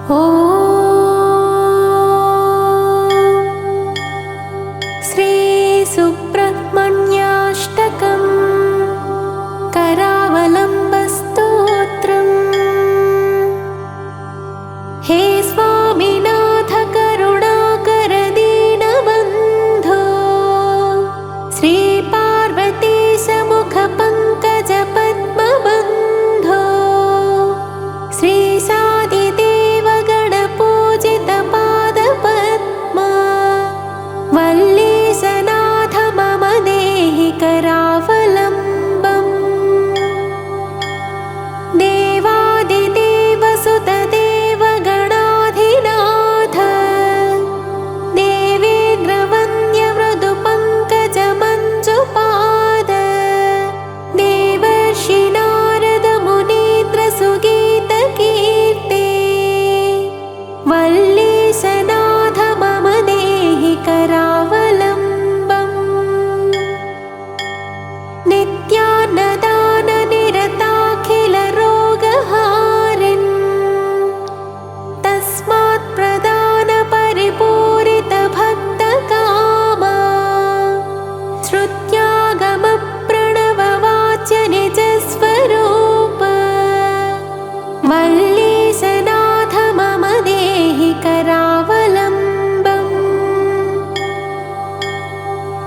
ॐ श्री सुब्रह्मण्याष्टकं करावलम्बस्तोत्रम्। हे स्वामिनाथ करुणाकर दीनबन्धो श्री पार्वतीश मुख पंकज पद्मबन्धो श्री सादिदेव गणपूजित पादपद्मा वल्लीशनाथ मम देहि करावलम्बम्। देवादिदेव सुत देव गणाधिनाथ देवेन्द्र वन्द्य मृदु पंकज मंजुपाद देवर्षि नारद मुनीन्द्र सुगीत कीर्ते वल्लीशनाथ मम देहि करावलम्बम्। नित्यान्नदान निरताखिल रोगहारिन् तस्मात् प्रदान परिपूरित भक्तकामा श्रुत्यागम प्रणव वाच्य निज स्वरूप वल्लीशनाथ मम देहि करावलम्बम्।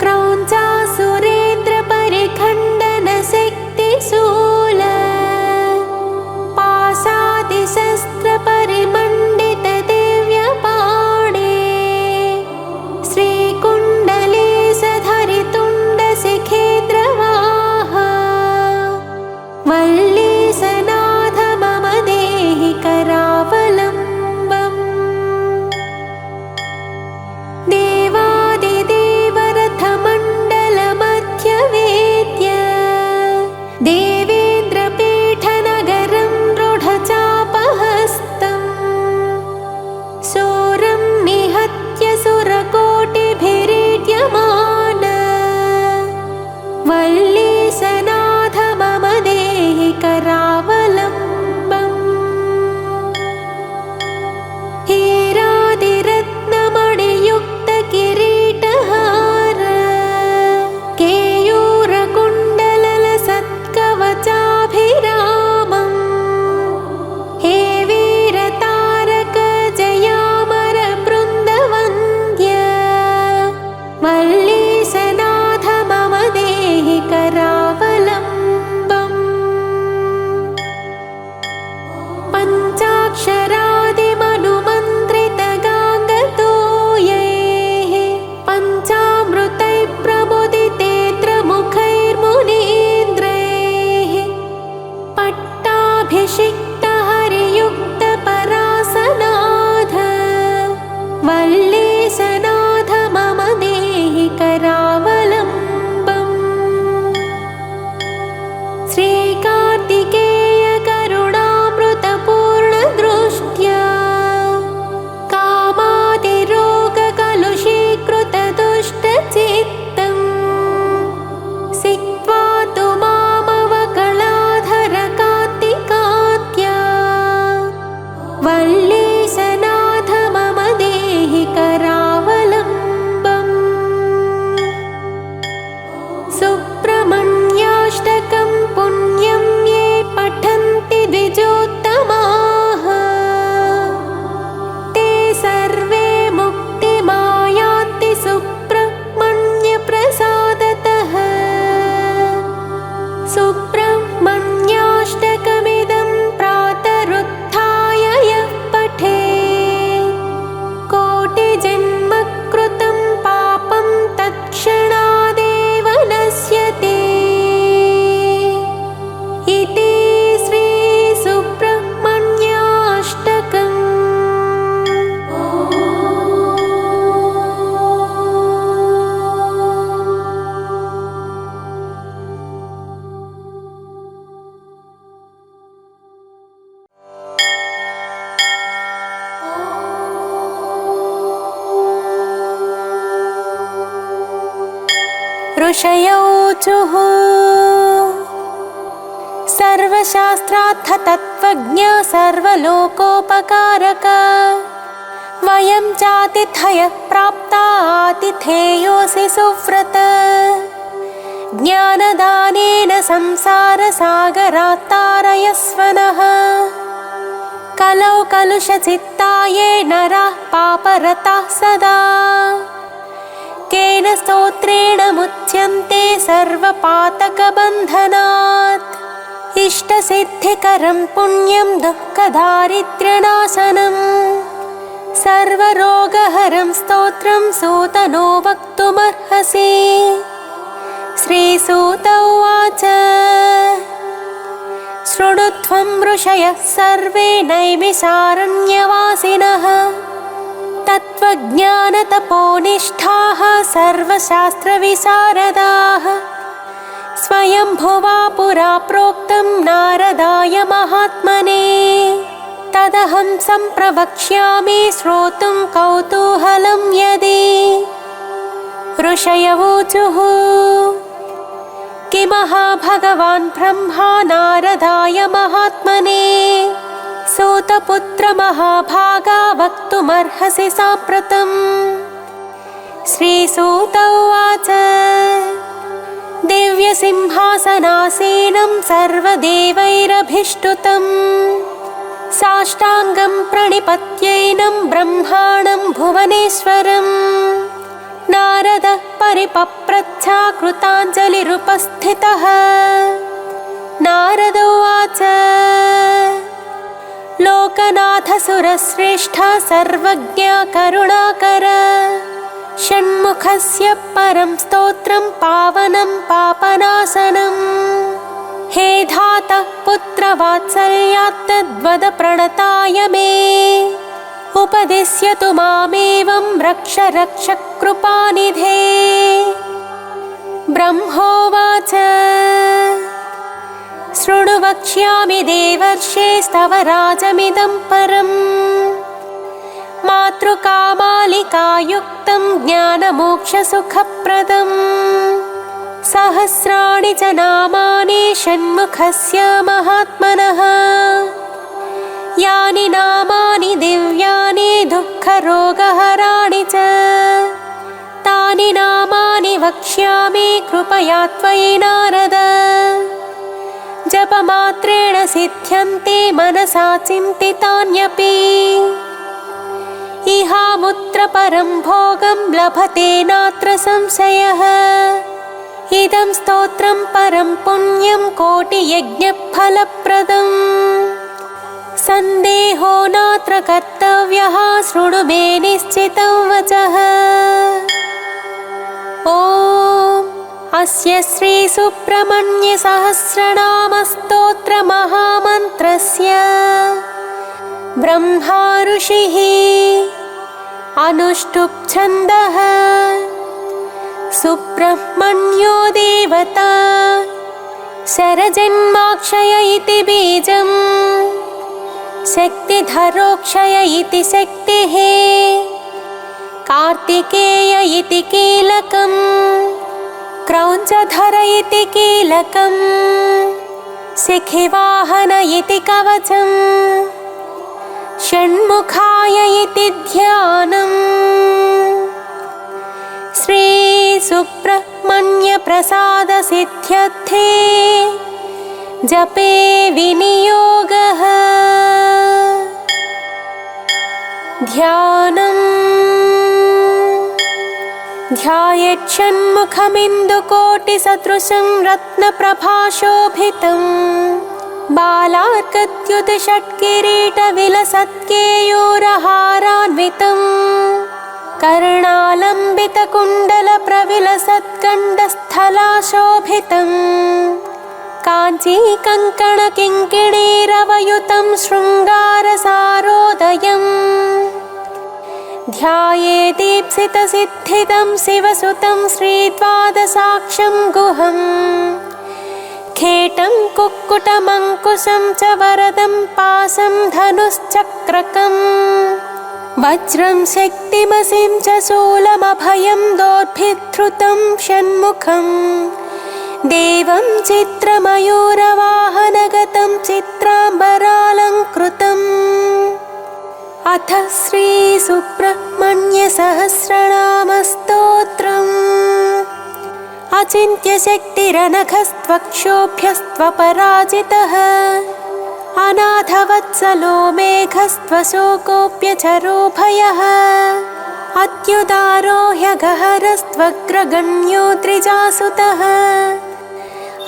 क्रौञ्चासुरेन्द्र परिखण्डन शक्तिशूल पाशादिशस्त्र परिमण्डित दिव्यपाणे श्रीकुण्डलेशधरि तुण्डशिखेन्द्रवाहा वल्लीशनाथ मम देहि करावलम्बम्। देवादिदेव रथमण्डल मध्यवेद्य देवेन्द्रपीठनगरं रूढचापहस्तम् शूरं निहत्य सुरकोटिभिरीड्यमान वल्लीशनाथ मम देहि करावलम्बम्। हीरादिरत्नमणियुक्त किरीटहार केयूरकुण्डलसत्कवचाभिरामम् हे वीरतारक जयामर बृन्दवन्द्य वल्लीशनाथ मम देहि करावलम्बम्। पञ्चाक्षरादिमनुमन्त्रित गाङ्गतोयैः पञ्चामृतैः प्रमुदितेऽत्र मुखैर्मुनीन्द्रैः पट्टाभिषिक्त हरियुक्त परासनाथ वल्लीशनाथ मम देहि करावलम्बम्। श्रीकार्तिकेय करुणामृतपूर्ण दृष्ट्या कामादिरोगकलुषीकृत दुष्टचित्तम् सिक्त्वा तु मामवकलाधर कार्तिकात्या वल्लीशनाथ मम देहि करावलम्बम्। सुब्रह्मण्याष्टकं पुण्यं ये पठन्ति द्विजोत्तमाः ते सर्वे मुक्तिमायान्ति सुब्रह्मण्यप्रसादतः। सुब्रह्मण्याष्टकमिदं प्रातरुत्थाय यः पठेत् कोटिजन्मकृतं पापं तत्क्षणादेव नश्यति। इति श्री सुब्रह्मण्याष्टकम्। ऋषयो ऊचुः स सर्वशास्त्रार्थतत्त्वज्ञ सर्वलोकोपकारक वयं चातिथयः प्राप्ता आतिथेयोऽसि सुव्रत ज्ञानदानेन संसारसागरात् तारयस्व नः कलौ कलुषचित्ताये नराः पापरताः सदा केन स्तोत्रेण मुच्यन्ते सर्वपातकबन्धनात् इष्टसिद्धिकरं पुण्यं दुःखदारिद्र्यनाशनम् सर्वरोगहरं स्तोत्रं सूतनो वक्तुमर्हसि श्रीसूत उवाच शृणुध्वं ऋषयः सर्वे नैमिषारण्यवासिनः तत्त्वज्ञानतपोनिष्ठाः सर्वशास्त्रविशारदाः स्वयंभुवा पुरा प्रोक्तं नारदाय महात्मने तदहं सम्प्रवक्ष्यामि श्रोतुं कौतूहलं यदि ऋषयवोचुः किमहा भगवान् ब्रह्मा नारदाय महात्मने सूतपुत्र महाभागा वक्तुमर्हसि साम्प्रतम् श्रीसूत उवाच दिव्यसिंहासनासीनं सर्वदेवैरभिष्टुतं साष्टाङ्गं प्रणिपत्यैनं ब्रह्माणं भुवनेश्वरम् नारदः परिपप्रच्छा कृताञ्जलिरुपस्थितः नारद उवाच लोकनाथ सुरश्रेष्ठ सर्वज्ञ करुणाकर षण्मुखस्य परं स्तोत्रं पावनं पापनाशनं हे धातः पुत्रवात्सल्यात् तद्वद प्रणताय मे उपदिश्यतु मामेवं रक्ष रक्ष कृपानिधे ब्रह्मोवाच शृणु वक्ष्यामि देवर्षे स्तव राजमिदं परम् मातृकामालिकायुक्तं ज्ञानमोक्षसुखप्रदम् सहस्राणि च नामानि षण्मुखस्य महात्मनः यानि नामानि दिव्यानि दुःखरोगहराणि च तानि नामानि वक्ष्यामि कृपया त्वयि नारद जपमात्रेण सिद्ध्यन्ते मनसा चिन्तितान्यपि इहामुत्र परं भोगं लभते नात्र संशयः इदं स्तोत्रं परं पुण्यं कोटियज्ञफलप्रदम् सन्देहो नात्र कर्तव्यः शृणु मे निश्चितं वचः ॐ अस्य श्रीसुब्रह्मण्यसहस्रनामस्तोत्रमहामन्त्रस्य ब्रह्मा ऋषिः अनुष्टुप् छन्दः सुब्रह्मण्यो देवता शरजन्माक्षय इति बीजम् शक्तिधरोक्षय इति शक्तिः कार्तिकेय इति कीलकम् क्रौञ्चधर इति कीलकम् शिखिवाहन इति कवचम् षण्मुखाय इति ध्यानम् श्रीसुब्रह्मण्यप्रसादसिद्ध्यर्थे जपे विनियोगः ध्यानम् ध्यायेच्छण्मुखमिन्दुकोटिसदृशं रत्नप्रभाशोभितम् बालार्कद्युतिषट्किरीटविलसत्केयूरहारान्वितं कर्णालम्बितकुण्डलप्रविलसत्कण्डस्थलाशोभितं काञ्चीकङ्कणकिङ्किणीरवयुतं शृङ्गारसारोदयम् ध्यायेदीप्सितसिद्धिदं शिवसुतं श्रीद्वादशाक्षं गुहम् खेटं कुक्कुटमङ्कुशं च वरदं पाशं धनुश्चक्रकम् वज्रं शक्तिमसिं च शूलमभयं दोर्भिधृतं षण्मुखं देवं चित्रमयूरवाहनगतं चित्राम्बरालङ्कृतम् अथ श्रीसुब्रह्मण्यसहस्रनामस्तोत्रम् अचिन्त्यशक्तिरनघस्त्वक्षोभ्यस्त्वपराजितः अनाथवत्सलो मेघस्त्वशोकोऽप्यचरो भयः अत्युदारो ह्यगहरस्त्वग्रगण्यो द्विजासुतः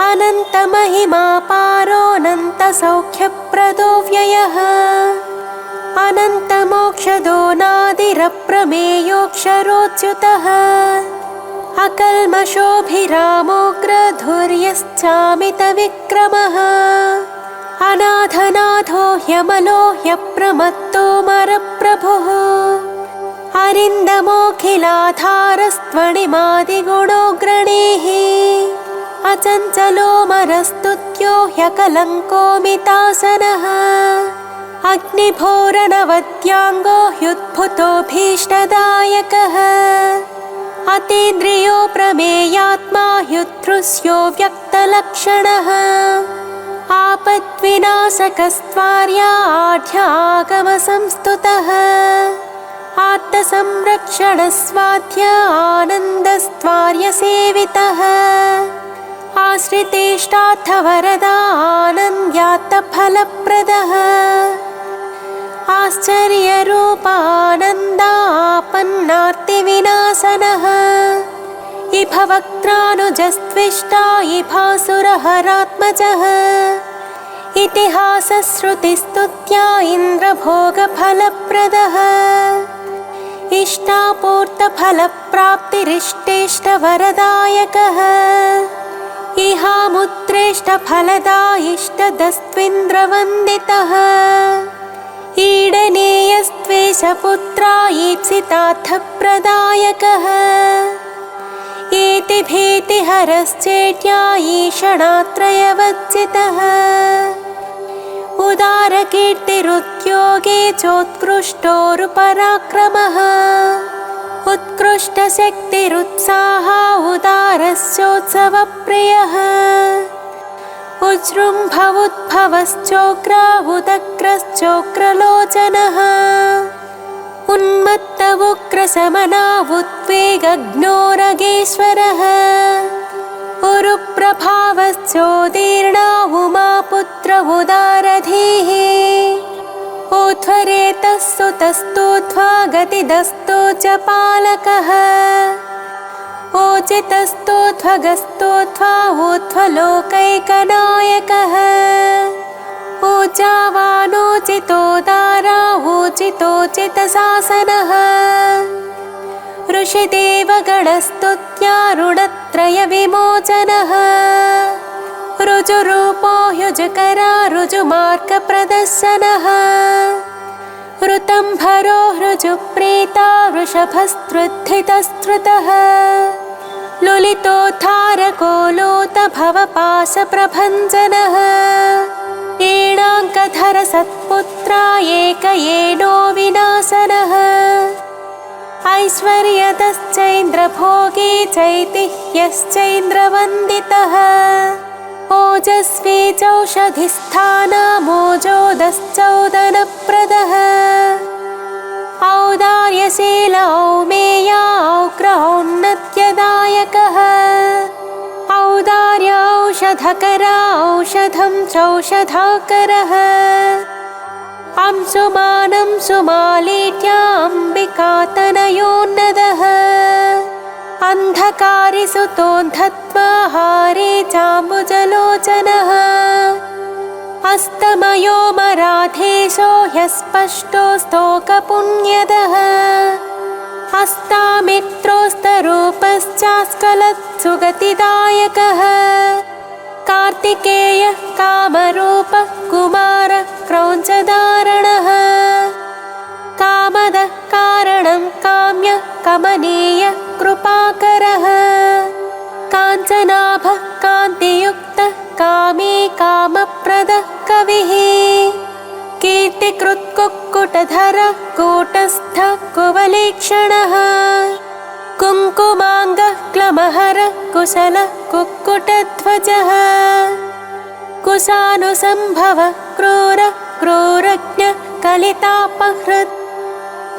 अनन्तमहिमापारोऽनन्तसौख्यप्रदो व्ययः अनन्तमोक्षदो नादिरप्रमेयोऽक्षरोच्युतः अकल्मषोऽभिरामोऽग्रधुर्यश्चामितविक्रमः अनाथनाथो ह्यमलो ह्यप्रमत्तो मरप्रभुः अरिन्दमोऽखिलाधारस्त्वणिमादिगुणोऽग्रणीः अचञ्चलो मरस्तुत्यो ह्यकलङ्कोऽमितासनः अग्निभोरणवद्याङ्गो ह्युद्भुतो भीष्टदायकः अतीन्द्रियो प्रमेयात्मा ह्युद्धृस्यो व्यक्तलक्षणः आपद्विनाशकस्त्वार्याढ्यागमसंस्तुतः आत्तसंरक्षणस्वाध्य आनन्दस्त्वार्यसेवितः आश्रितेष्टार्थवरदानन्द्यात्तफलप्रदः आश्चर्यरूपानन्दापन्नार्तिविनाशनः इभवक्त्रानुजस्त्विष्टा इभासुरहरात्मजः इतिहासश्रुतिस्तुत्या इन्द्रभोगफलप्रदः इष्टापूर्तफलप्राप्तिरिष्टेष्टवरदायकः इहामुत्रेष्टफलदा इष्टदस्त्विन्द्रवन्दितः ईडनेयस्त्वेषपुत्रा ईप्सितार्थप्रदायकः एति भीतिहरश्चेट्या ईषणात्रयवच्चितः उदारकीर्तिरुद्योगे चोत्कृष्टोरुपराक्रमः उत्कृष्टशक्तिरुत्साहा उदारश्चोत्सवप्रियः उज्जृम्भवुद्भवश्चोग्रावुदग्रश्चोग्रलोचनः उन्मत्त उग्रशमना उद्वेगग्नोरगेश्वरः उरुप्रभावश्चोदीर्णा उमापुत्र उदारधीः ऊध्वरेतस्तुतस्तोध्वा गतिदस्तो च पालकः ऊचितस्तोध्वगस्तोध्वा ऊध्वलोकैकनायकः ऊर्जावानोचितोदारा ऊचितोचितशासनः ऋषिदेवगणस्तुत्यारुणत्रयविमोचनः ऋजुरूपो ह्युजकरा ऋजुमार्गप्रदर्शनः ऋतंभरो ऋजुप्रीता वृषभस्तृद्धितस्तृतः लुलितोद्धारको लोतभवपाशप्रभञ्जनः एणाङ्कधर सत्पुत्रा एकयेनो विनाशनः ऐश्वर्यतश्चैन्द्रभोगी चैतिह्यश्चैन्द्रवन्दितः ओजस्वी चौषधिस्थानमोजोदश्चौदनप्रदः औदार्यशील औमेया औग्रौन्नत्यदायकः औदार्य औषधकरा औषधं चौषधाकरः अंशुमानं सुमालीट्याम्बिकातनयोन्नदः अन्धकारिसुतोऽन्धत्वाहारे चाम्बुजलोचनः अस्तमयो मराधेशो ह्यस्पष्टो स्तोकपुण्यदः हस्तामित्रोस्तरूपश्चास्कलत्सुगतिदायकः कार्तिकेयः कामरूपः कुमारः क्रौञ्चधारणः कामदः कारणं काम्यः कमनीयः कृपाकरः काञ्चनाभः कान्तियुक्तः कामी कामप्रदः कविः कीर्तिकृत्कुक्कुटधरः कूटस्थः कुवलीक्षणः कुङ्कुमाङ्गः क्लमहरः कुशलः कुक्कुटध्वजः कुशानुसम्भवः क्रूरः क्रूरज्ञः कलितापहृत्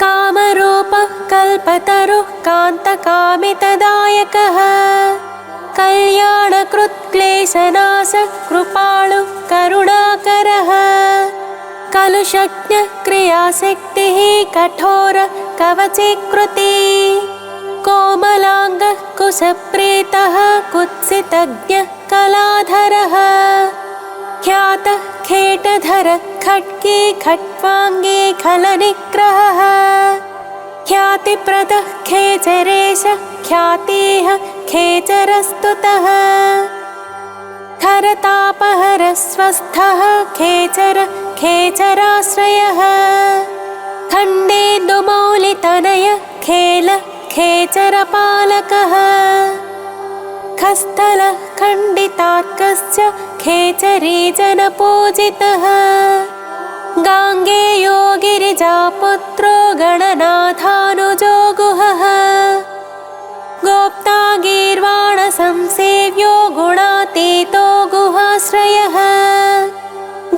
कामरूपः कल्पतरुः कान्तकामितदायकः कल्याणकृत् क्लेशनाशः कृपालुः करुणाकरः कलुषज्ञः क्रियाशक्तिः कठोरः कवचीकृति कोमलाङ्गः कुशप्रीतः कुत्सितज्ञः कलाधरः ख्यातः खेटधरः खड्गी खट्वाङ्गी खलनिग्रहः ख्यातिप्रदः खेचरेशः ख्यातिः खेचरस्तुतः खरतापहरः स्वस्थः खेचर खेचराश्रयः खण्डेन्दुमौलितनयः खेलः खेचरपालकः खस्थलः खण्डितार्कश्च खेचरीजनपूजितः गाङ्गेयो गिरिजापुत्रो गणनाथानुजो गुहः गोप्ता गीर्वाणसंसेव्यो गुणातीतो गुहाश्रयः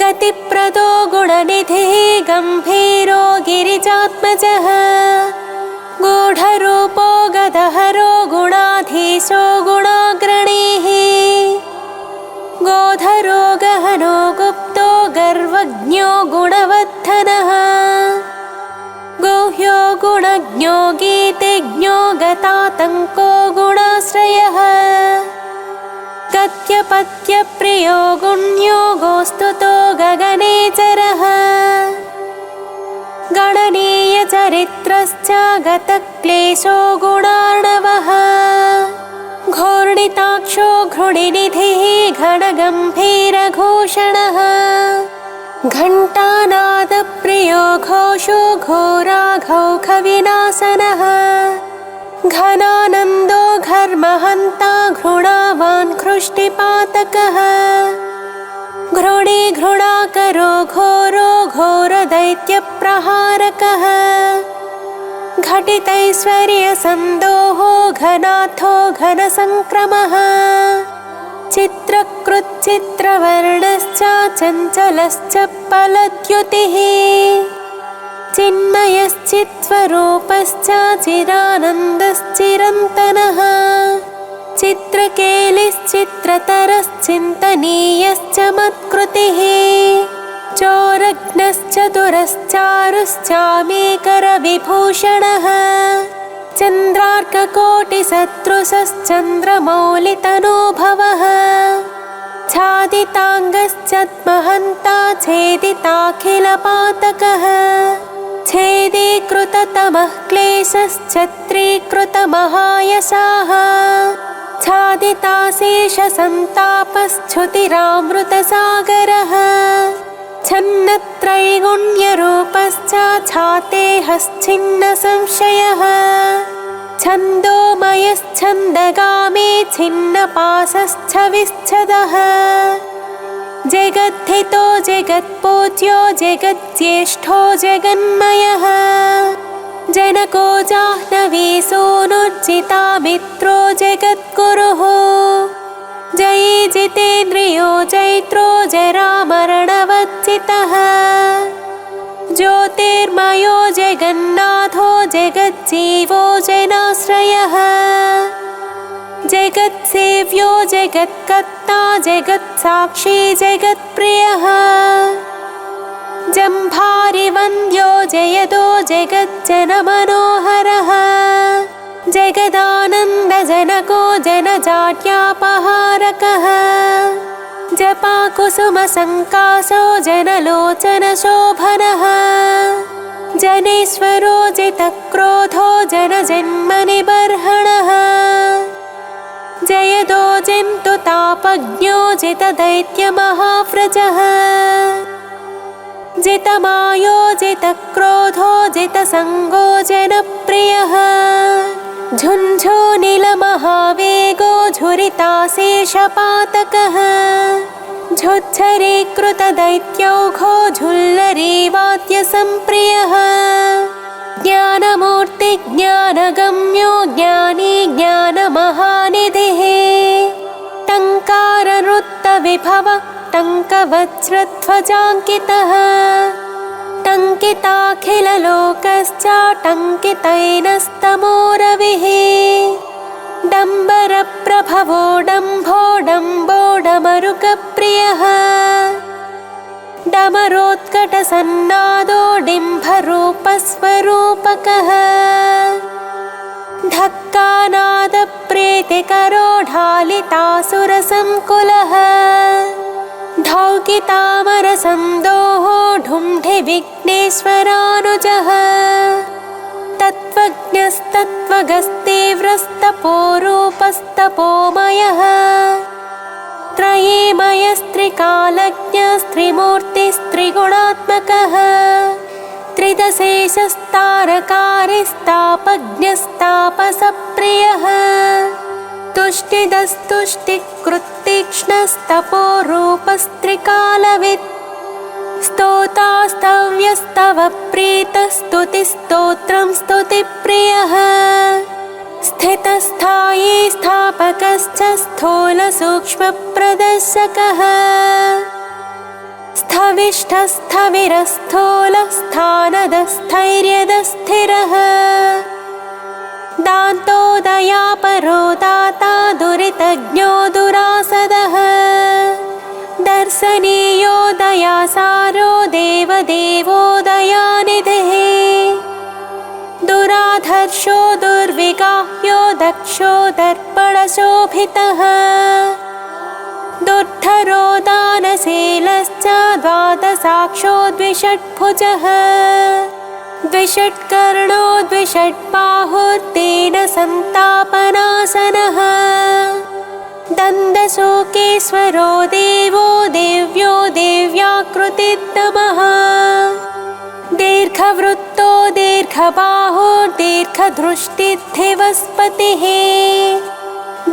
गतिप्रदो गुणनिधिः गम्भीरो गिरिजात्मजः गूढरूपो गदहरो गुणाधीशो गुणाग्रणीः गोधरो गहनो गुप्तो गर्वज्ञो गुणवर्धनः गुह्यो गुणज्ञो गीतिज्ञो गतातङ्को गुणाश्रयः गत्यपत्यप्रियो गुण्यो गोस्तुतो गगनेचरः गणनीयचरित्रश्च गतक्लेशो गुणार्णवः घूर्णिताक्षो घृणिनिधिः घनगम्भीरघूषणः घण्टानादप्रियो घोषो घोराघौखविनाशनः घनानन्दो घर्महन्ता घृणावान् घृष्टिपातकः घृणी घृणाकरो घोरो घोरदैत्यप्रहारकः घटितैश्वर्यसन्दोहो घनाथो घनसङ्क्रमः चित्रकृच्चित्रवर्णश्च चञ्चलश्च फलद्युतिः चिन्मयश्चित्स्वरूपश्च चिरानन्दश्चिरन्तनः चित्रकेलिश्चित्रतरश्चिन्तनीयश्च मत्कृतिः चोरघ्नश्चतुरश्चारुश्चामेकरविभूषणः चन्द्रार्ककोटिसदृशश्चन्द्रमौलितनूभवः छादिताङ्गश्चद्महन्ता छेदिताखिलपातकः छेदीकृततमः क्लेशश्चत्रीकृतमहायशाः छादिताशेषसन्तापश्च्युतिरामृतसागरः छन्नत्रैगुण्यरूपश्च छातेहश्छिन्नसंशयः छन्दोमयश्छन्दगामी छिन्नपाशश्च विच्छदः जगद्धितो जगत्पूज्यो जगज्येष्ठो जगन्मयः जनको जाह्नवी सूनुर्जितामित्रो जगद्गुरुः जयी जितेन्द्रियो जैत्रो जरामरणवर्जितः ज्योतिर्मयो जगन्नाथो जगज्जीवो जनाश्रयः जगत्सेव्यो जगत्कर्ता जगत्साक्षी जगत्प्रियः जम्भारिवन्द्यो जयदो जगज्जनमनोहरः जगदानन्दजनको जनजाड्यापहारकः जपाकुसुमसङ्कासो जनलोचनशोभनः जनेश्वरो जितक्रोधो जनजन्मनिबर्हणः जयदो जन्तुतापज्ञो जितदैत्यमहाव्रजः जितमायो जितक्रोधो जितसङ्गो जनप्रियः झुञ्झुनिलमहावेगो झुरिताशेषपातकः झुच्छरीकृतदैत्यौघो झुल्लरीवाद्यसम्प्रियः ज्ञानमूर्ति ज्ञानगम्यो ज्ञानी ज्ञानमहानिधिः टङ्काररुत्तविभव टङ्कवज्रध्वजाङ्कितः टङ्किताखिललोकश्चाटङ्कितैनस्तमोरविः डम्बरप्रभवो डम्भो डम्बोडमरुकप्रियः डमरोत्कटसन्नादो डिम्भरूपस्वरूपकः धक्कानादप्रीतिकरो ढालितासुरसङ्कुलः धौकितामरसन्दोहो ढुण्ढिविघ्नेश्वरानुजः तत्त्वज्ञस्तत्त्वगस्तीव्रस्तपोरूपस्तपोमयः त्रयीमयस्त्रिकालज्ञस्त्रिमूर्तिस्त्रिगुणात्मकः त्रिदशेषस्तारकारिस्तापज्ञस्तापसप्रियः तुष्टिदस्तुष्टिकृत्तीक्ष्णस्तपोरूपस्त्रिकालवित् स्तोतास्तव्यस्तव प्रीतस्तुतिस्तोत्रं स्तुतिप्रियः स्थितस्थायी स्थापकश्च स्थूलसूक्ष्मप्रदर्शकः स्थविष्ठस्थविरस्थूलस्थानदस्थैर्यदस्थिरः दान्तोदयापरो दाता दुरितज्ञो दुरासदः दर्शनीयो दयासारो देवदेवो दयानिधिः दुराधर्षो दुर्विगाह्यो दक्षो दर्पणशोभितः दुर्धरो दानशीलश्च द्वादशाक्षो द्विषट्भुजः द्विषट्कर्णो द्विषट्बाहुर्तेन सन्तापनाशनः दन्दशोकेश्वरो देवो देव्यो देव्याकृतितमः दीर्घवृत्तो दीर्घबाहुर्दीर्घदृष्टिर्धिवस्पतिः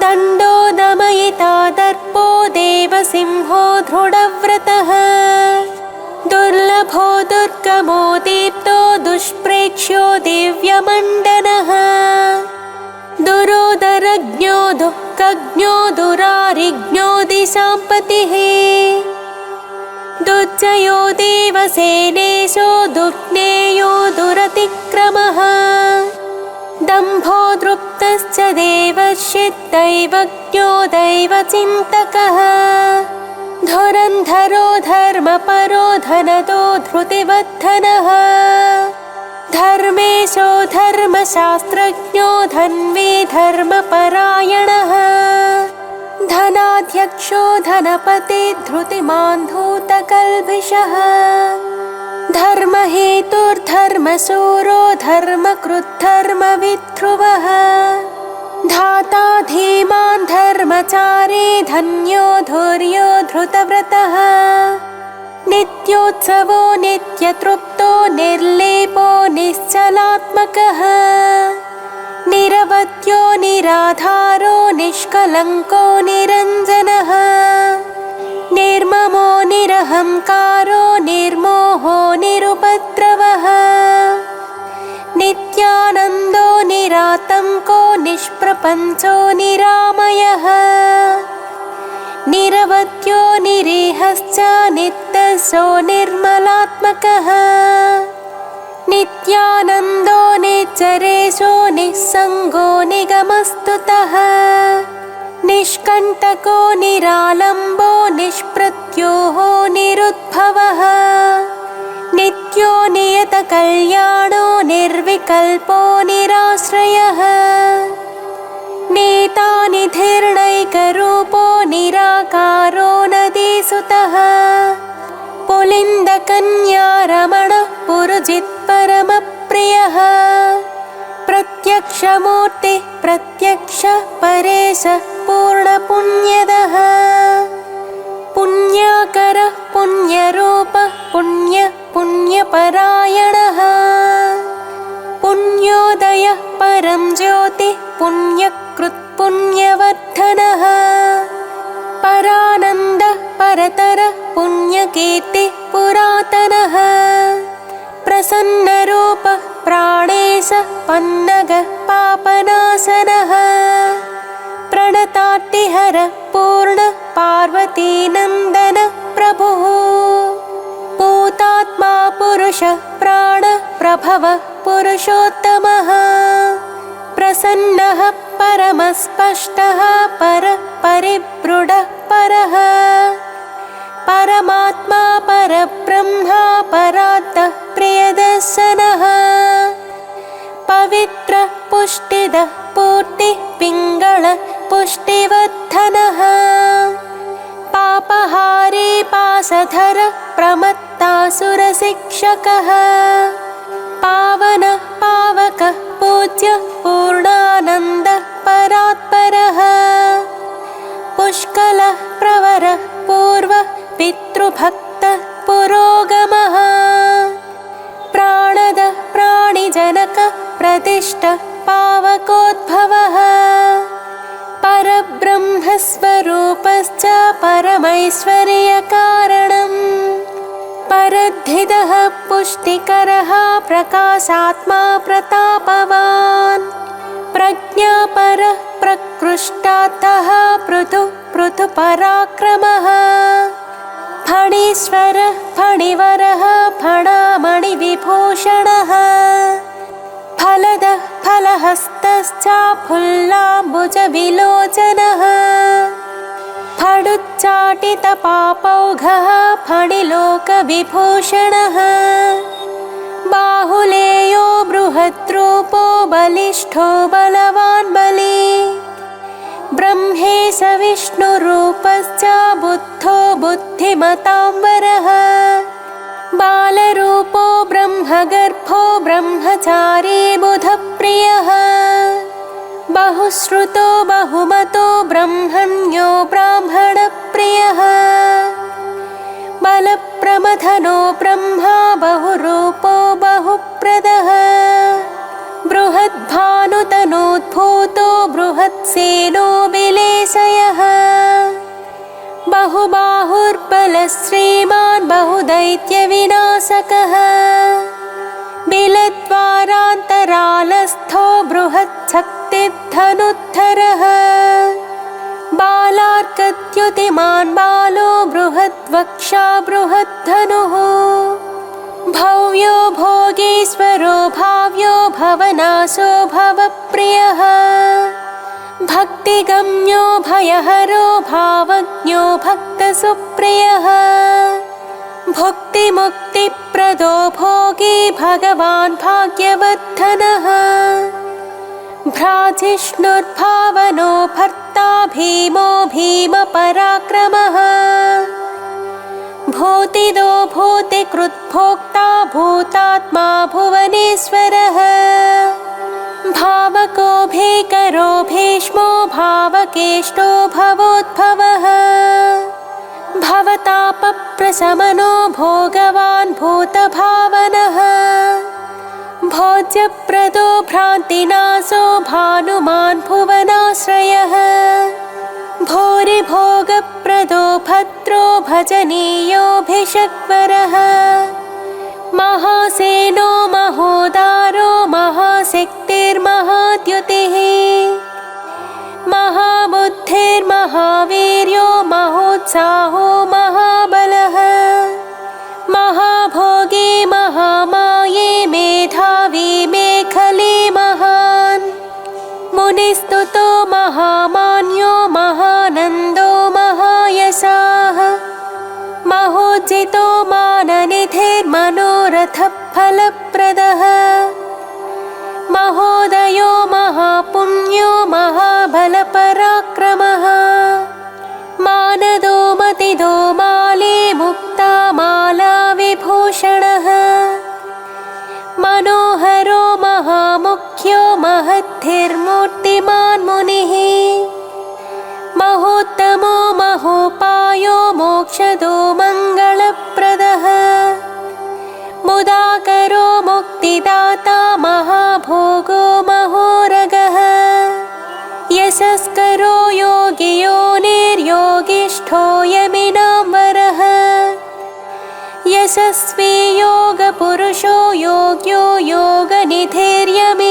दण्डो दमयिता दर्पो देवसिंहो दृढव्रतः दुर्लभो दुर्गमो दीप्तो दुष्प्रेक्ष्यो दिव्यमण्डनः दुरोदरज्ञो दुःखज्ञो दुरारिज्ञो दिशाम्पतिः दुर्जयो देवसेनेशो दुर्ज्ञेयो दुरतिक्रमः दम्भो दृप्तश्च देवर्षिदैवज्ञो दैवचिन्तकः धुरन्धरो धर्मपरो धनदो धृतिवर्धनः धर्मेशो धर्मशास्त्रज्ञो धन्वी धर्मपरायणः धनाध्यक्षो धनपति धृतिमान् धूतकल्भिषः धर्महेतुर्धर्मशूरो धर्मकृद्धर्मविध्रुवः धाता धीमान् धर्मचारी धन्यो धुर्यो धृतव्रतः नित्योत्सवो नित्यतृप्तो निर्लेपो निश्चलात्मकः निरवध्यो निराधारो निष्कलङ्को निरञ्जनः निर्ममो निरहङ्कारो निर्मोहो निरुपद्रवः नित्यानन्दो निरातङ्को निष्प्रपञ्चो निरामयः निरवध्यो निरीहश्च नित्यशो निर्मलात्मकः नित्यानन्दो निच्चरेशो निस्सङ्गो निगमस्तुतः निष्कण्टको निरालम्बो निष्प्रत्योहो निरुद्भवः नित्यो नियतकल्याणो निर्विकल्पो निराश्रयः नेता निधिर्णैकरूपो निराकारो नदीसुतः पुलिन्दकन्यारमणः पुरुजित्परमप्रियः प्रत्यक्षमूर्तिः प्रत्यक्षः परेशः पूर्णपुण्यदः पुण्याकरः पुण्यरूपः पुण्यः पुण्यपरायणः पुण्योदयः परं ज्योतिः पुण्यकृत्पुण्यवर्धनः परानन्दः परतरः पुण्यकीर्तिः पुरातनः प्रसन्नरूपः प्राणेश मनसः पन्नगः पापनाशनः प्रणतार्तिहरः पूर्णः पार्वतीनन्दनः प्रभुः पूतात्मा पुरुषः प्राणः प्रभवः पुरुषोत्तमः प्रसन्नः परमस्पष्टः परः परिव्रूढः परः परमात्मा परब्रह्मा परात्तः प्रियदर्शनः पवित्रः पुष्टिदः पूर्तिः पिङ्गळः पुष्टिवर्धनः पापहारी पाशधरः प्रमत्तासुरशिक्षकः पावनः पावकः पूज्यः पूर्णानन्दः परात्परः पुष्कलः प्रवरः पूर्वः पितृभक्तः पुरोगमः प्राणदः प्राणिजनकः प्रतिष्ठः पावकोद्भवः परब्रह्मस्वरूपश्च परमैश्वर्यकारणम् परद्धितः पुष्टिकरः प्रकाशात्मा प्रतापवान् प्रज्ञापरः प्रकृष्टार्थः पृथुपराक्रमः फणीश्वरः फणिवरः फणामणिविभूषणः फलदः फलहस्तश्च फुल्लाम्बुजविलोचनः फडुच्चाटितपापौघः फणिलोकविभूषणः बाहुलेयो बृहद्रूपो बलिष्ठो बलवान् बली ब्रह्मेश विष्णुरूपश्च बुद्धो बुद्धिमतांवरः बालरूपो ब्रह्मगर्भो ब्रह्मचारी बुधप्रियः बहुश्रुतो बहुमतो ब्रह्मण्यो ब्राह्मणप्रियः बलप्रमथनो ब्रह्मा बहुरूपो बहुप्रदः बृहद्भानुतनोद्भूतो बृहत्सेनो विलेशयः बहुबाहुर्बलश्रीमान् बहुदैत्यविनाशकः बिलद्वारान्तरालस्थो बृहच्छक्तिधनुद्धरः बालार्कद्युतिमान् बालो बृहद्वक्षा बृहद्धनुः भव्यो भोगीश्वरो भाव्यो भवनाशो भवप्रियः भक्तिगम्यो भयहरो भावज्ञो भक्तसुप्रियः भुक्तिमुक्तिप्रदो भोगी भगवान् भाग्यवर्धनः भ्राजिष्णुर्भावनो भर्ता भीमो भीमपराक्रमः भूतिदो भूतिकृद्भोक्ता भूतात्मा भुवनेश्वरः भावको भीकरो भीष्मो भावकेष्टो भवोद्भवः भवतापप्रशमनो भोगवान् भूतभावनः भोज्यप्रदो भ्रान्तिनाशो भानुमान् भुवनाश्रयः भूरिभोगप्रदो भद्रो भजनीयोऽभिषग्वरः महासेनो महोदारो महाशक्तिर्महाद्युतिः महाबुद्धिर्महावीर्यो महोत्साहो महाबलः महाभोगी महामाये मेधावी मेखली महान् मुनिस्तुतो महामान्यो महानन्दो महायशाः महोज्जितो माननिधिर्मनोरथफलप्रदः महोदयो महापुण्यो महाबलपराक्रमः मानदो मतिदो माली मुक्ता माला विभूषणः मनोहरो महामुख्यो महद्धिर्मूर्तिमान् मुनिः महोत्तमो महोपायो मोक्षदो मङ्गलप्रदः मुदाकरो मुक्तिदाता महाभोगो महोरगः यशस्करो योगियो निर्योगिष्ठो यमिनाम्बरः यशस्वी योगपुरुषो योग्यो योगनिधिर्यमि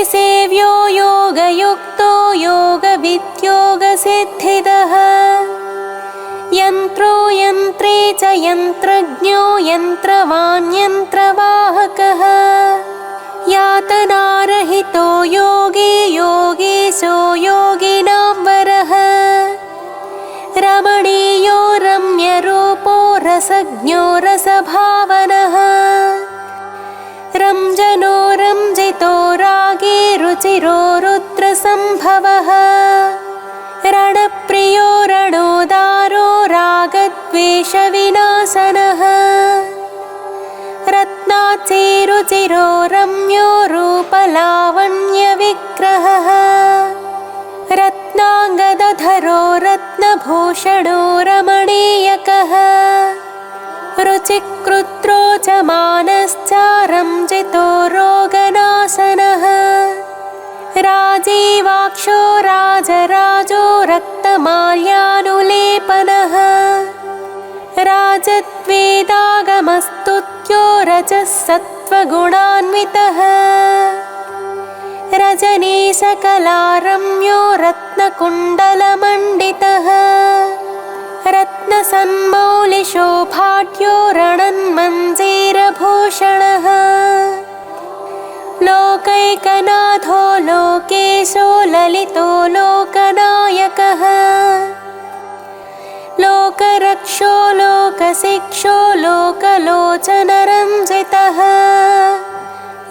त्रिसेव्यो योगयुक्तो योगविद्योगसिद्धिदः यन्त्रो यन्त्रे च यन्त्रज्ञो यन्त्रवान् यन्त्रवाहकः यातनारहितो योगी योगीशो योगिनां वरः रमणीयो रम्यरूपो रसज्ञो रसभावनः रञ्जनो रञ्जितो रागी रुचिरो रुद्रसम्भवः रणप्रियो रणोदारो रागद्वेषविनाशनः रत्नाचिरुचिरो रम्यो रूपलावण्यविग्रहः रत्नाङ्गदधरो रत्नभूषणो रमणीयकः रुचिकृत्रो च मानश्च रञ्जितो रोगनाशनः राजीवाक्षो राजराजो रक्तमाल्यानुलेपनः राजद्वेदागमस्तुत्यो रजः सत्त्वगुणान्वितः रजनीशकलारम्यो रत्नकुण्डलमण्डितः रत्नसन्मौलिशोभाढ्यो रणन्मञ्जीरभूषणः लोकैकनाथो लोकेशो ललितो लोकनायकः लोकरक्षो लोकशिक्षो लोकलोचनरञ्जितः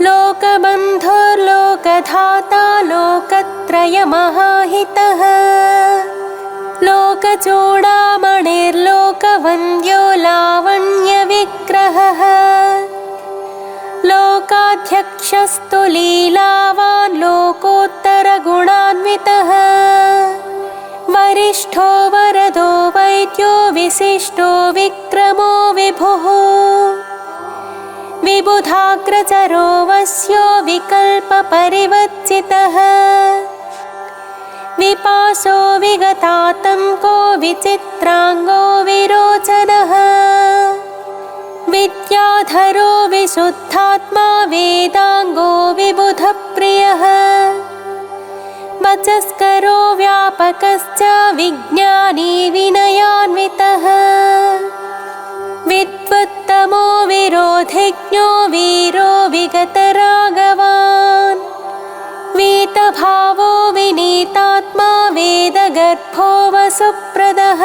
लोकबन्धुर्लोकधाता लोकत्रयमहाहितः लोकचूडामणिर्लोकवन्द्यो लावण्यविग्रहः लोकाध्यक्षस्तु लीलावान् लोकोत्तरगुणान्वितः वरिष्ठो वरदो वैद्यो विशिष्टो विक्रमो विभुः विबुधाग्रचरो वस्यो विकल्पपरिवर्जितः विपासो विगतातङ्को विचित्राङ्गो विरोचनः विद्याधरो विशुद्धात्मा वेदाङ्गो विबुधप्रियः वचस्करो व्यापकश्च विज्ञानी विनयान्वितः विद्वत्तमो विरोधिज्ञो वीरो विगतरागवान् वीतभावो विनीतात्मा वेदगर्भो वसुप्रदः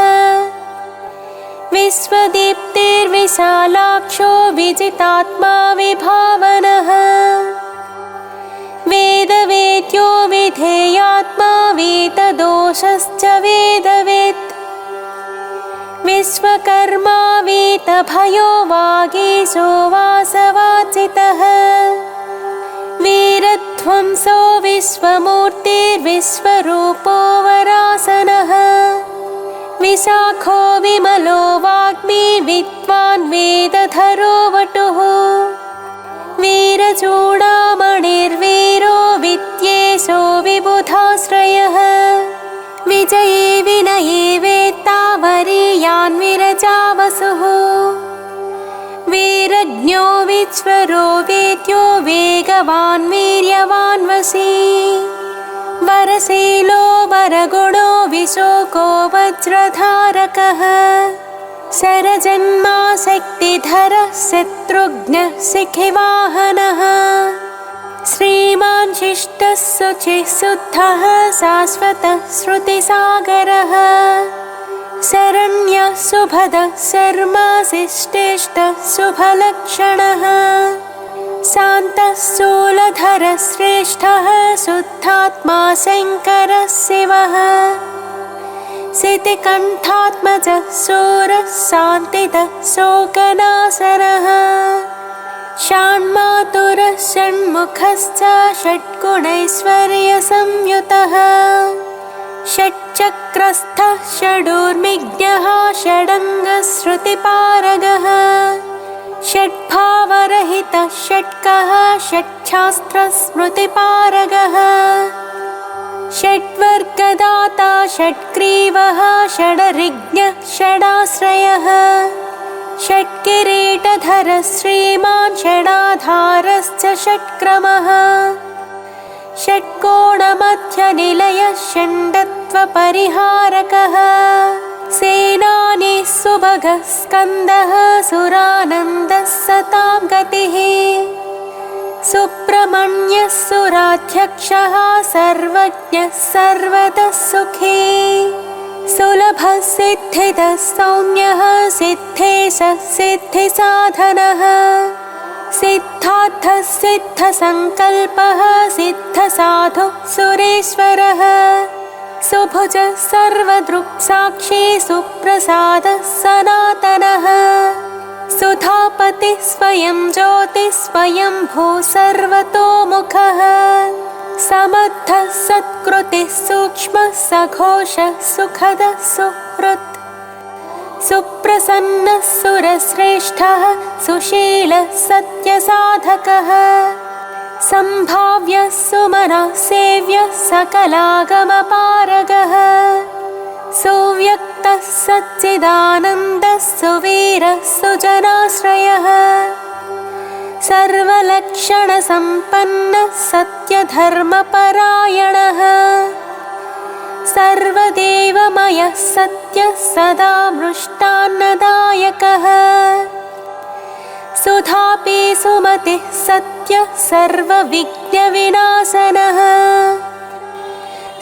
विश्वदीप्तिर्विशालाक्षो विजितात्मा विभावनः वेदवेद्यो विधेयात्मा वेददोषश्च वेदवेत् विश्वकर्मा वीतभयो वागीशो वासवाचितः वीरध्वंसो विश्वमूर्तिर्विश्वरूपो वरासनः विशाखो विमलो वाग्मी विद्वान् वेदधरो वटुः वीरचूडामणिर्वीरो विद्येशो विबुधाश्रयः विजये विनये वेत्ता वरीयान् विरजावसुः वीरज्ञो विश्वरो वेद्यो वेगवान् वीर्यवान् वशी वरशीलो वरगुणो विशोको वज्रधारकः शरजन्मा शक्तिधरः शत्रुघ्नः शिखिवाहनः श्रीमान् शिष्टः शुचिः शुद्धः शाश्वतः श्रुतिसागरः शरण्यः शुभदः शर्मा शिष्टेष्टः शुभलक्षणः शान्तः शूलधरः श्रेष्ठः शुद्धात्मा शङ्करः शिवः शितिकण्ठात्मजः शूरः शान्तिदः शोकनाशनः षण्मातुरः षण्मुखश्च षड्गुणैश्वर्यसंयुतः षट्चक्रस्थः षडूर्मिज्ञः षडङ्गश्रुतिपारगः षड्भावरहितः षट्कः षट्शास्त्रस्मृतिपारगः षड्वर्गदाता षड्ग्रीवः षडरिज्ञः षडाश्रयः षट्किरीटधरः श्रीमान् षडाधारश्च षट्क्रमः षट्कोणमध्यनिलयः षण्डत्वपरिहारकः सेनानी सुभगः स्कन्दः सुरानन्दः सतां गतिः सुब्रह्मण्यः सुराध्यक्षः सर्वज्ञः सर्वतः सुखी सुलभः सिद्धिदः सौम्यः सिद्धेशः सिद्धिसाधनः सिद्धार्थः सिद्धसङ्कल्पः सिद्धसाधुः सुरेश्वरः सुभुजः सर्वदृक्साक्षी सुप्रसादः सनातनः सुधापतिः स्वयं ज्योतिः स्वयं भू सर्वतोमुखः समर्थः सत्कृतिः सूक्ष्मः सघोषः सुखदः सुहृत् सुप्रसन्नः सुरश्रेष्ठः सुशीलः सत्यसाधकः सम्भाव्यः सुमनः सेव्यः सकलागमपारगः सुव्यक्तः सच्चिदानन्दः सुवीरः सुजनाश्रयः सर्वलक्षणसम्पन्नः सत्यधर्मपरायणः सर्वदेवमयः सत्यः सदा मृष्टान्नदायकः सुधापि सुमतिः सत्यः सर्वविघ्नविनाशनः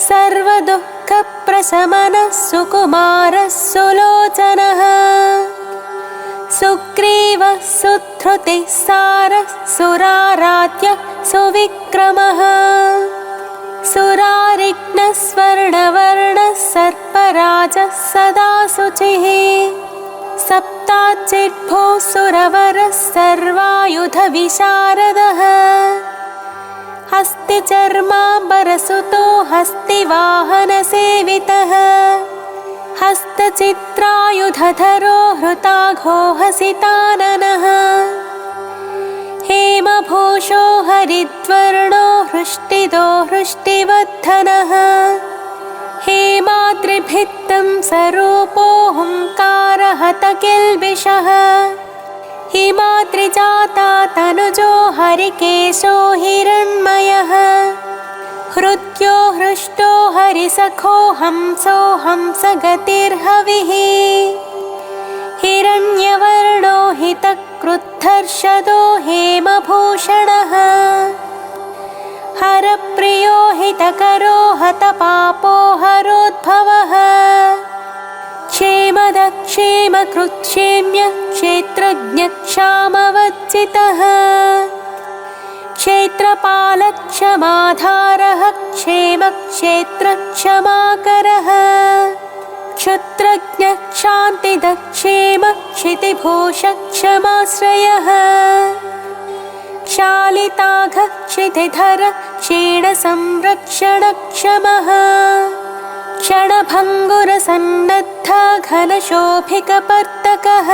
सर्वदुःखप्रशमनः सुकुमारः सुलोचनः सुग्रीवः सुधृतिः सारः सुराराध्यः सुविक्रमः सुरारिघ्नः स्वर्णवर्णः सर्पराजः सदा शुचिः सप्ताचिद्भूः सुरवरः सर्वायुधविशारदः हस्तिचर्माम्बरसुतो हस्तिवाहनसेवितः हस्तचित्रायुधधरो हृताघो हसिताननः हेमभूषो हरिद्वर्णो हृष्टिदो हृष्टिवर्धनः हेमाद्रिभित्तं सरूपो हुङ्कारहतकिल्बिषः हिमाद्रिजाता तनुजो हरिकेशो हिरण्मयः हृद्यो हृष्टो हरिसखो हंसो हंसगतिर्हविः हिरण्यवर्णो हितक्रुद्धर्षदो हेमभूषणः हरप्रियो हितकरो हतपापो हरोद्भवः क्षेमदक्षेमकृच्छेम्यः क्षेत्रज्ञक्षामवज्जितः क्षेत्रपालक्षमाधारः क्षेमक्षेत्रक्षमाकरः क्षुत्रज्ञक्षान्तिदक्षेमः क्षितिभूषक्षमाश्रयः क्षालिताघः क्षितिधरः क्षीणसंरक्षणक्षमः क्षणभङ्गुरसन्नद्धः घनशोभिकपर्तकः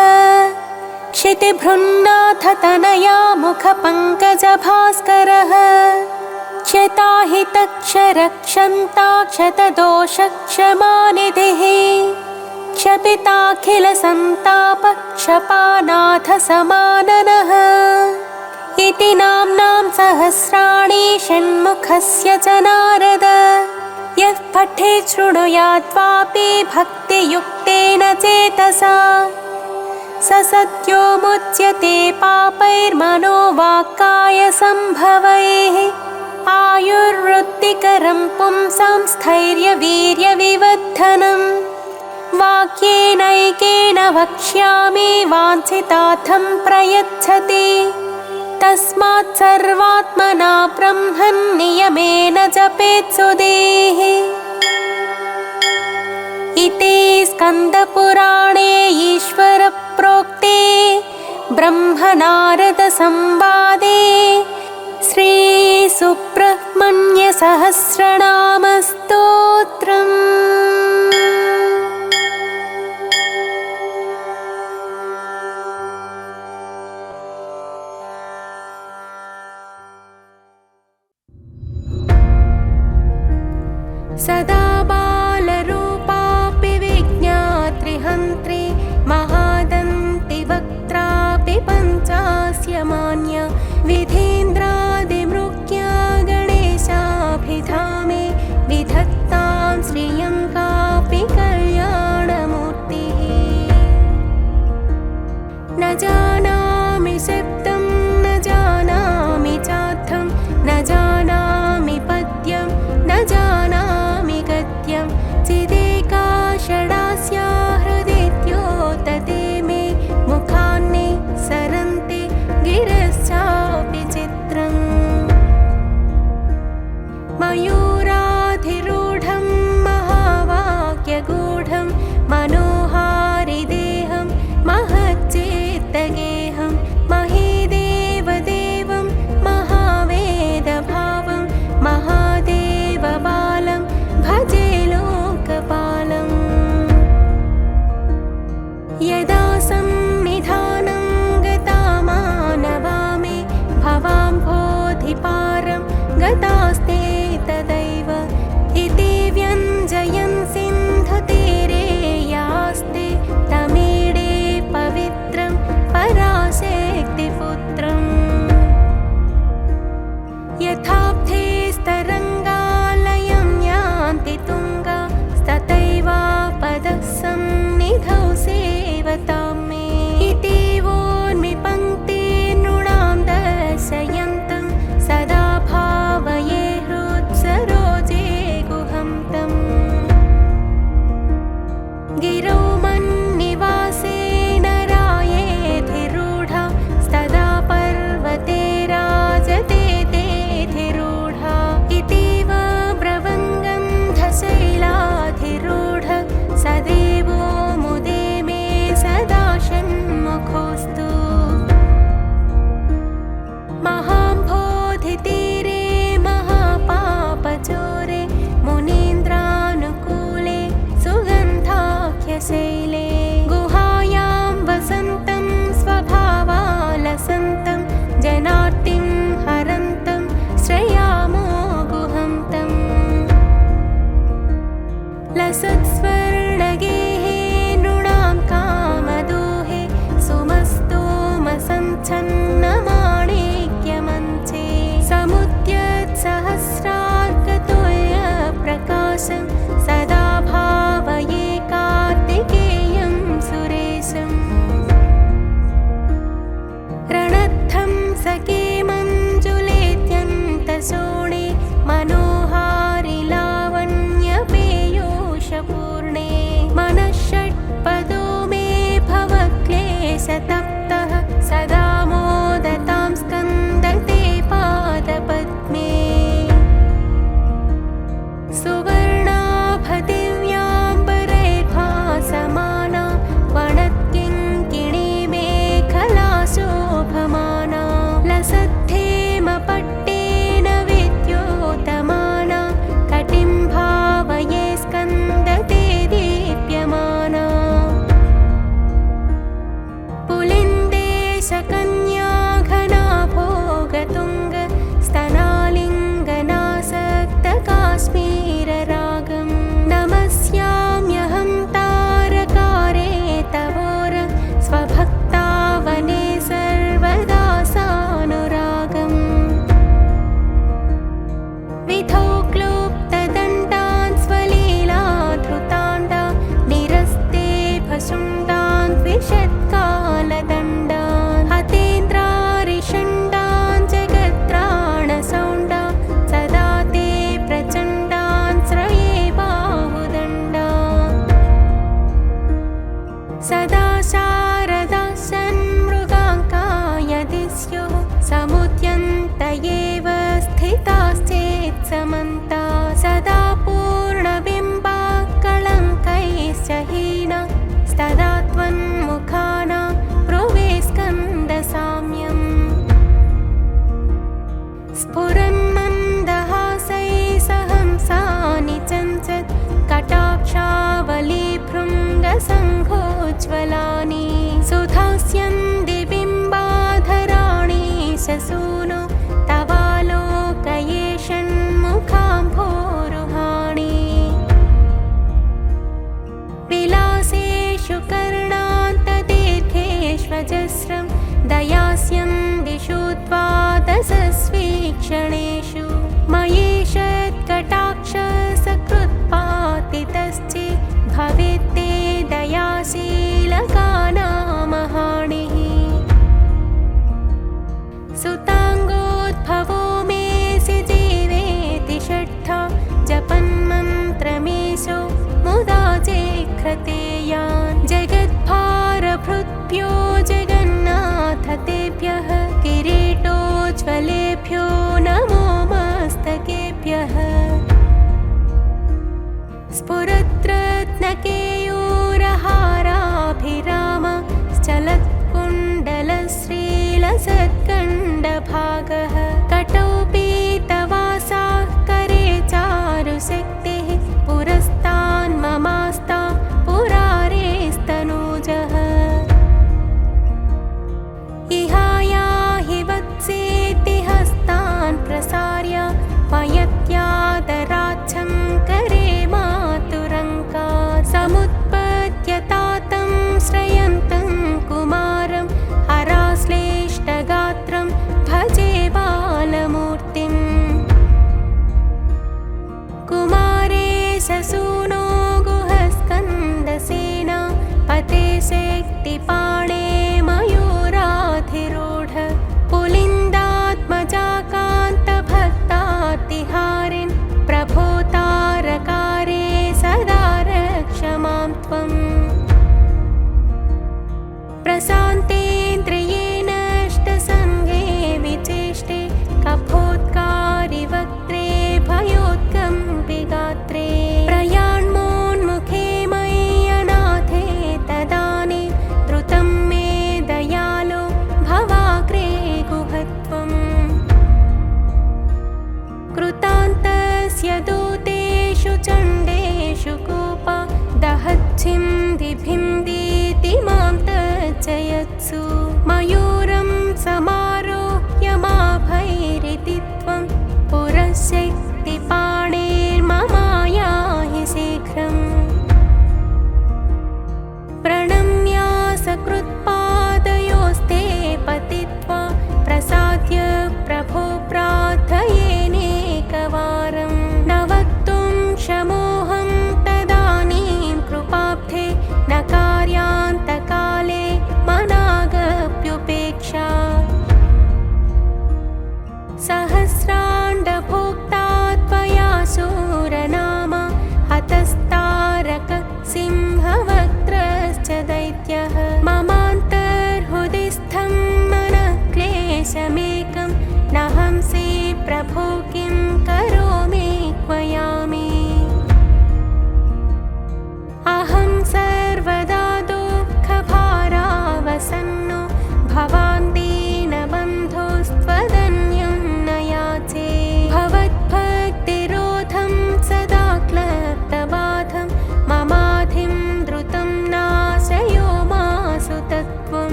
क्षितिभृन्नाथतनया मुखपङ्कजभास्करः क्षताहितक्षरक्षन्ताक्षतदोषक्षमानिधिः क्षपिताखिलसन्तापक्षपानाथसमाननः इति नाम्नां सहस्राणि षण्मुखस्य च नारद यः पठेत् शृणुयाद्वापि भक्तियुक्तेन चेतसा स सद्यो मुच्यते पापैर्मनोवाक्कायसम्भवैः आयुर्वृत्तिकरं पुंसां स्थैर्यवीर्यविवर्धनम् वाक्येनैकेन वक्ष्यामि वाञ्छितार्थं प्रयच्छति तस्मात् सर्वात्मना ब्रह्मन् नियमेन जपेत् सुधीः इति स्कन्दपुराणे ईश्वरप्रोक्ते ब्रह्मनारदसंवादे श्रीसुब्रह्मण्यसहस्रनामस्तोत्रम्। सदा बालरूपापि विज्ञात्रिहन्त्री महादन्ति वक्त्रापि पञ्चास्य मान्या विधीन्द्रादिमृग्या गणेशा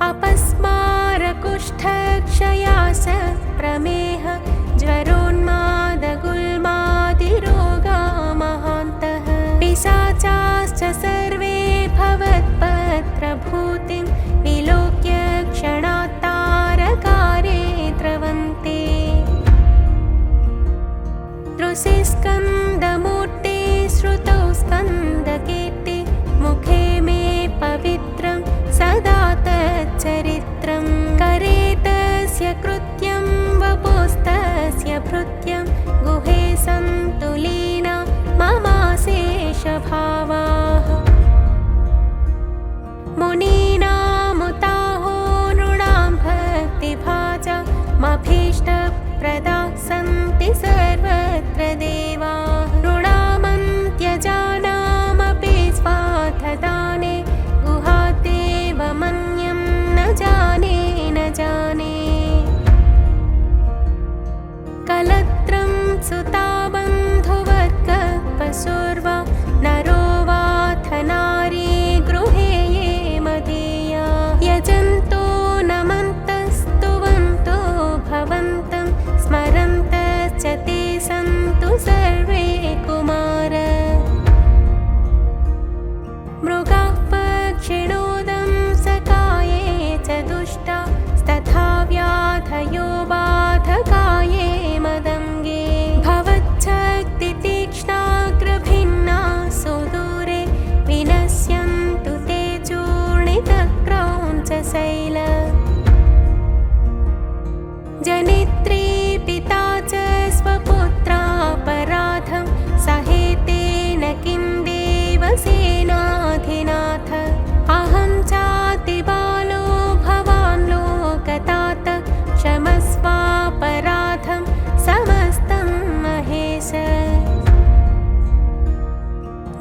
अपस्मारकुष्ठक्षयास प्रमेह ज्वरोन्मादगुल्मादिरोगा महान्तः पिशाचाश्च सर्वे भवत्पत्रभूतिं विलोक्य क्षणात्तारकारे द्रवन्ते दृशिस्कन्दमूर्ते श्रुतौ स्कन्दकीर्ति मुखे मे पवित्रं सदा तच्चरित्रं करे तस्य कृत्यं वपुस्तस्य भृत्यं गुहे सन्तु लीना ममाशेषभावाः मुनीनामुताहो नृणां भक्तिभाजा मभीष्टप्रदा सन्ति सर्वत्र देवाः नृणामन्त्यजानामपि स्वार्थदाने गुहादेवमन्यं न जाने न जाने कलत्रं सुता बन्धुवर्गपशुर्वा नरो वाथ नारी गृहे ये मदीया यजन्तो नमन्तस्तुवन्तो भवन्तं स्मरन्तश्च ते सन्तु सर्वे कुमार मृगाः पक्षिणोदं सकाये च दुष्टा तथा व्याधयो बाधकाये मदङ्गे भवच्छक्तितीक्ष्णाग्रभिन्ना सुदूरे विनश्यन्तु ते चूर्णितक्रौञ्चशैल जनित्री पिता च स्वपुत्रापराधं सहेतेन किं देवसेनाधिनाथ अहं चातिबालो भवान् लोकतात क्षमस्वापराधं समस्तं महेश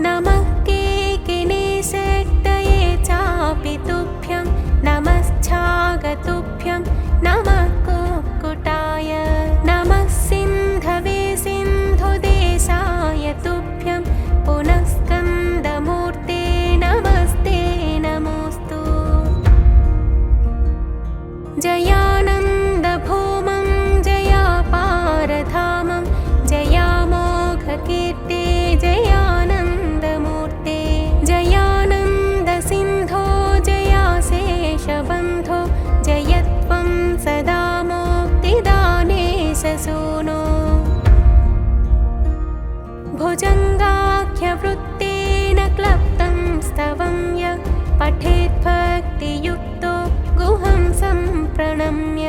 नमः केकिनीशक्तये चापि तुभ्यं नमश्चागतुभ्यं नमः कुक्कुटाय नमः सिन्धवे सिन्धुदेशाय तुभ्यं पुनः स्कन्दमूर्ते नमस्ते नमोऽस्तु जयानन्दभूमं जयापारधामं जयामोघकीर्ते जयानन्दमूर्ते जयानन्दसिन्धो जयाशेषबन्धो जयत्वं सदा मुक्तिदाने ससूनो भुजङ्गाख्यवृत्तेन क्लप्तं स्तवं य पठेद्भक्तियुक्तो गुहं सम्प्रणम्य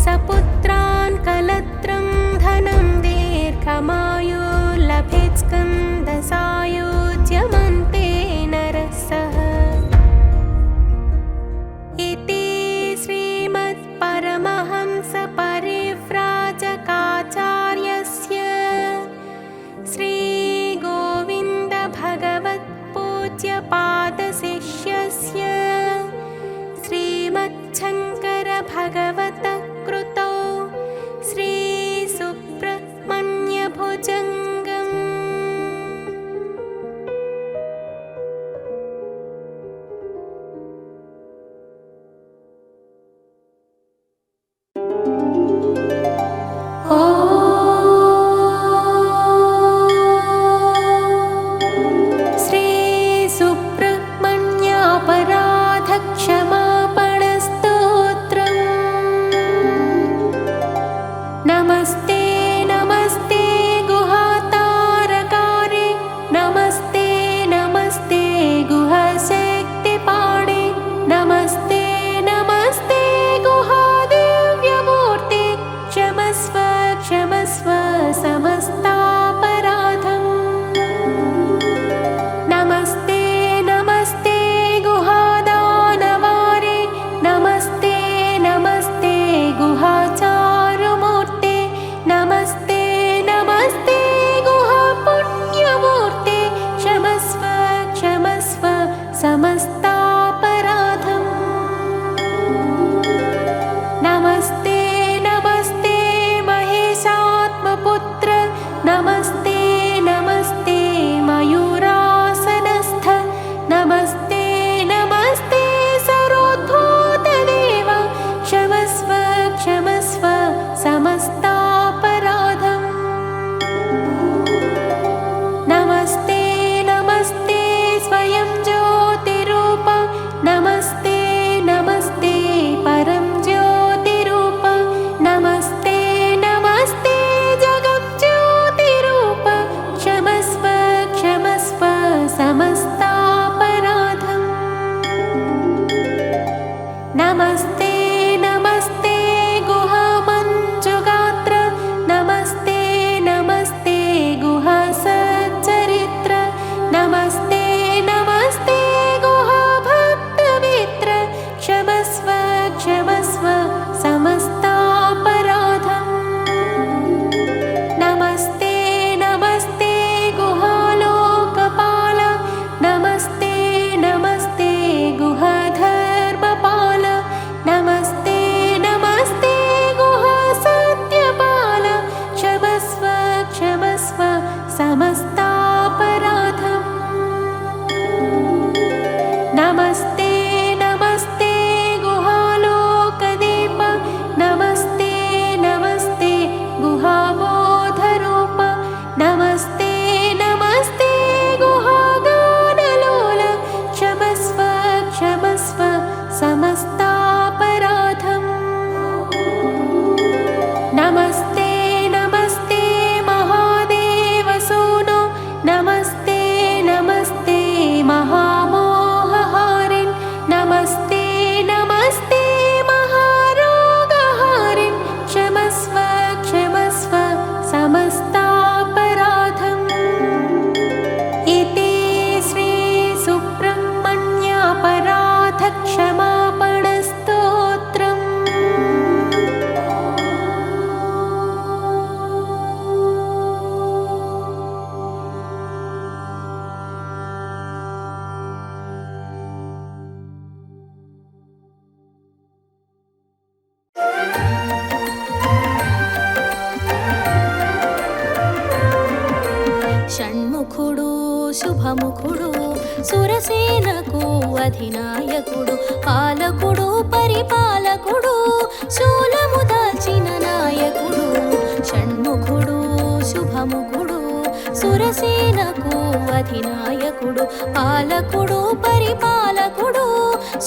सपुत्रान् कलत्रं धनं दीर्घमायो लभेत् स्कन्दसायुज्यमन्ते नरः सः इति श्रीमत्परमहंसपरिव्राजकाचार्यस्य श्रीगोविन्दभगवत्पूज्यपादशिष्यस्य श्रीमच्छङ्करभगवतः कृतौ श्रीसुब्रह्मण्यभुजङ्गम् श्रीसुब्रह्मण्यापराधक्षमापणस्तोत्रम् శుభముఖుడు సురసేనకు అధినాయకుడు పాలకుడు పరిపాలకుడు శూలము దాల్చిన నాయకుడు షణ్ముఖుడు శుభముఖుడు సురసేనకు అధినాయకుడు పాలకుడు పరిపాలకుడు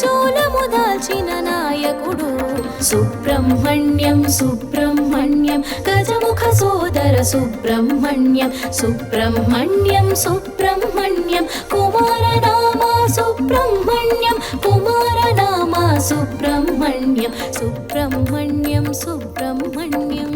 శూలము దాల్చిన నాయకుడు సుబ్రహ్మణ్యం సుబ్రహ్మణ్యం గజముఖ సోదర సుబ్రహ్మణ్యం సుబ్రహ్మణ్యం సుబ్రహ్మణ్యం కుమారనామ సుబ్రహ్మణ్యం కుమారనామ సుబ్రహ్మణ్యం సుబ్రహ్మణ్యం సుబ్రహ్మణ్యం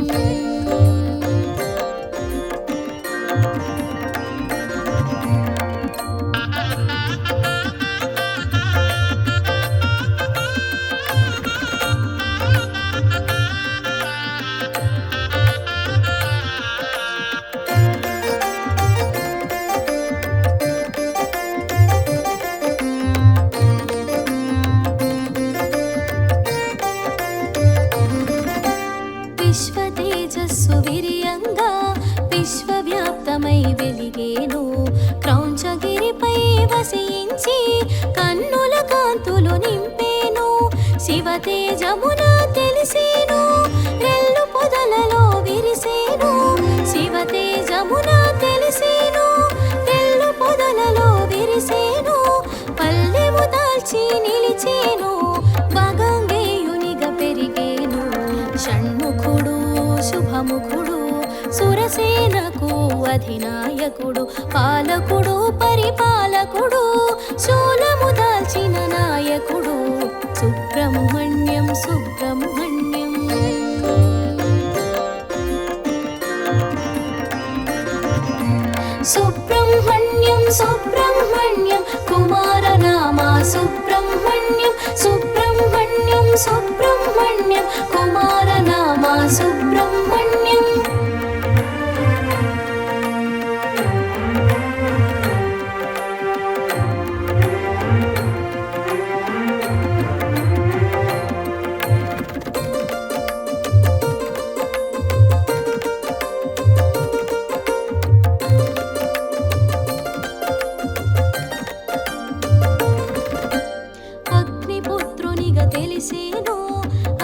విశ్వతేజస్సు విరియంగా విశ్వవ్యాప్తమై వెలిగేను క్రౌంచగిరిపై వసించి కన్నుల కాంతులు నింపేను శివతేజమున తెలిసేను రెల్లు పొదలలో విరిసేను శివతేజమున తెలిసేను రెల్లు పొదలలో విరిసేను పల్లెము దాల్చి నిలిచేను భగంగేయునిగా పెరిగేను షణ్ముఖుడు శుభముఖుడు సురసేనకు అధినాయకుడు పాలకుడు పరిపాలకుడు శూలము దాల్చిన నాయకుడు సుబ్రహ్మణ్యం సుబ్రహ్మణ్యం సుబ్రహ్మణ్యం సుబ్రహ్మణ్యం కుమారనామ సుబ్రహ్మణ్యం సుబ్రహ్మణ్యం సుబ్రహ్మణ్యం కుమారనామ సుబ్రహ్మణ్యం అగ్నిపుత్రునిగా తెలిసేను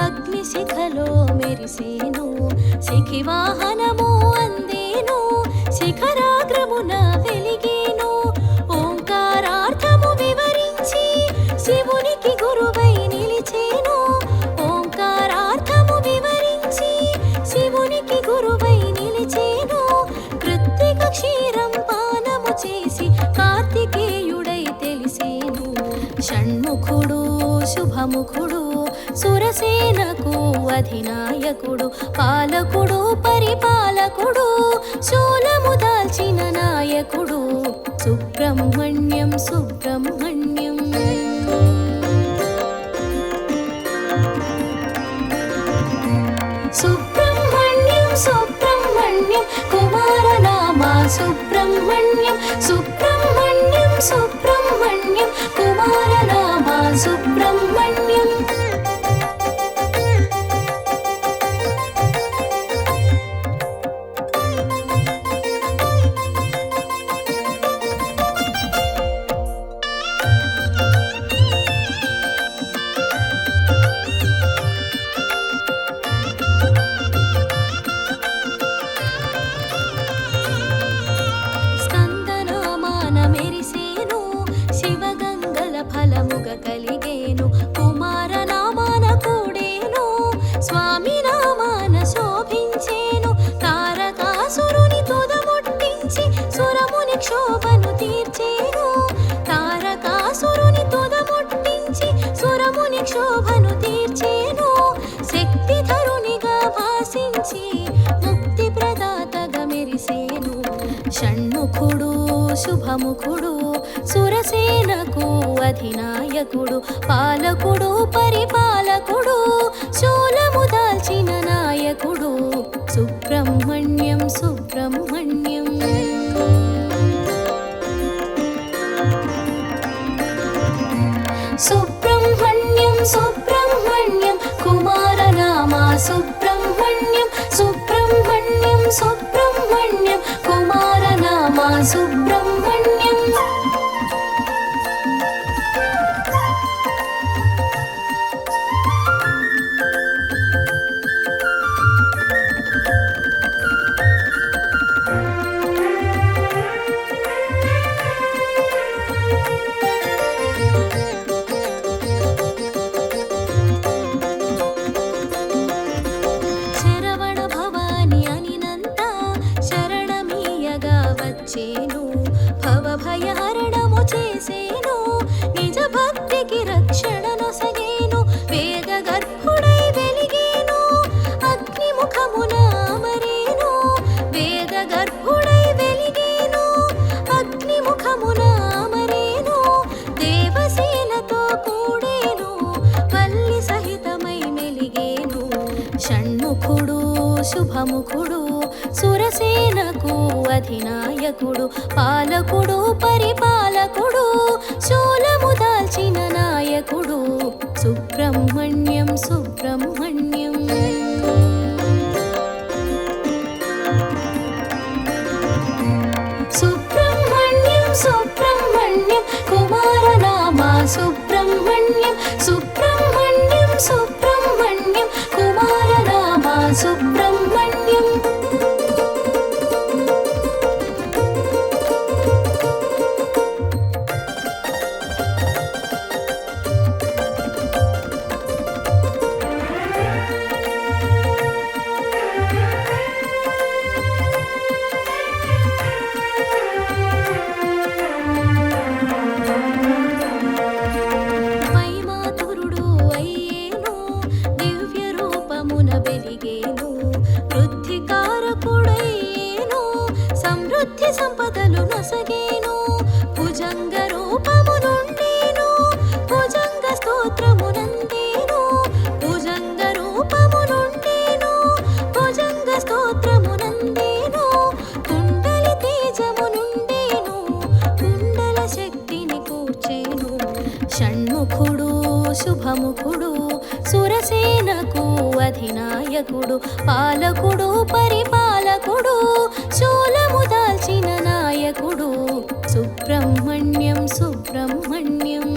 అగ్నిశిఖలో మెరిసేను శిఖి వాహనము అందేను శిఖరాగ్రమున వెలిగేను ఓంకారార్థము వివరించి శివునికి గురువై నిలిచేను ఓంకారార్థము వివరించి శివునికి గురువై నిలిచేను కృత్తిక క్షీరం పానము చేసి కార్తికేయుడై తెలిసేను షణ్ముఖుడు శుభముఖుడు సురసేనకు అధినాయకుడు పాలకుడు పరిపాలకుడు శూలము దాల్చిన నాయకుడు సుబ్రహ్మణ్యం సుబ్రహ్మణ్యం సుబ్రహ్మణ్యం సుబ్రహ్మణ్యం కుమారనామ సుబ్రహ్మణ్యం సుబ్రహ్మణ్యం సుబ్రహ్మణ్యం కుమారనామ సుబ్రహ్మణ్యం స్కందనామాన మెరిసేను శివగంగల ఫలముగ కలిగేను కుమారనామాన కూడేను స్వామి నామాన శోభించేను తారకాసురుని తుదముట్టించి సురముని క్షోభను తీర్చేను తారకాసురుని తుదముట్టించి సురముని క్షోభను తీర్చేను శక్తిధరునిగా భాసించి ముక్తి ప్రదాతగా మెరిసేను షణ్ముఖుడు శుభముఖుడు సురసేనకు అధినాయకుడు పాలకుడు పరిపాలకుడు శూలము దాల్చిన నాయకుడు సుబ్రహ్మణ్యం సుబ్రహ్మణ్యం సుబ్రహ్మణ్యం సుబ్రహ్మణ్యం కుమారనామ సుబ్రహ్మణ్యం సుబ్రహ్మణ్యం సుబ్రహ్మణ్యం కుమారనామ సుబ్రహ్మణ్యం భయహరణము చేసేను, నిజ భక్తికి రక్షణ నొసగేను. వేద గర్భుడై వెలిగేను, అగ్ని ముఖమున అమరేను. వేద గర్భుడై వెలిగేను, అగ్ని ముఖమున అమరేను. దేవసేనతో కూడేను, వల్లి సహితమై మెలిగేను. షణ్ముఖుడు శుభముఖుడు, సురసేనకు అధినాయకుడు. పాలకుడు పరిపాలకుడు, శూలము దాల్చిన నాయకుడు. సుబ్రహ్మణ్యం సుబ్రహ్మణ్యం. సుబ్రహ్మణ్యం సుబ్రహ్మణ్యం కుమారనామ సుబ్రహ్మణ్యం. సుబ్రహ్మణ్యం సుబ్రహ్మణ్యం కుమారనామ సుబ్రహ్మణ్యం. వైమాతురుడు అయ్యేను, దివ్య రూపమున వెలిగేను. వృద్ధికారకుడయ్యేను, సమృద్ధి సంపదలు నొసగేను. భుజంగ రూపమునుండేను, భుజంగ స్తోత్రమునందేను. భుజంగ రూపమునుండేను, భుజంగ స్తోత్రమునందేను. కుండలి తేజమునుండేను, కుండల శక్తిని కూర్చేను. షణ్ముఖుడు శుభముఖుడు, సురసేనకు అధినాయకుడు. పాలకుడు పరిపాలకుడు, శూలము దాల్చిన నాయకుడు. సుబ్రహ్మణ్యం సుబ్రహ్మణ్యం.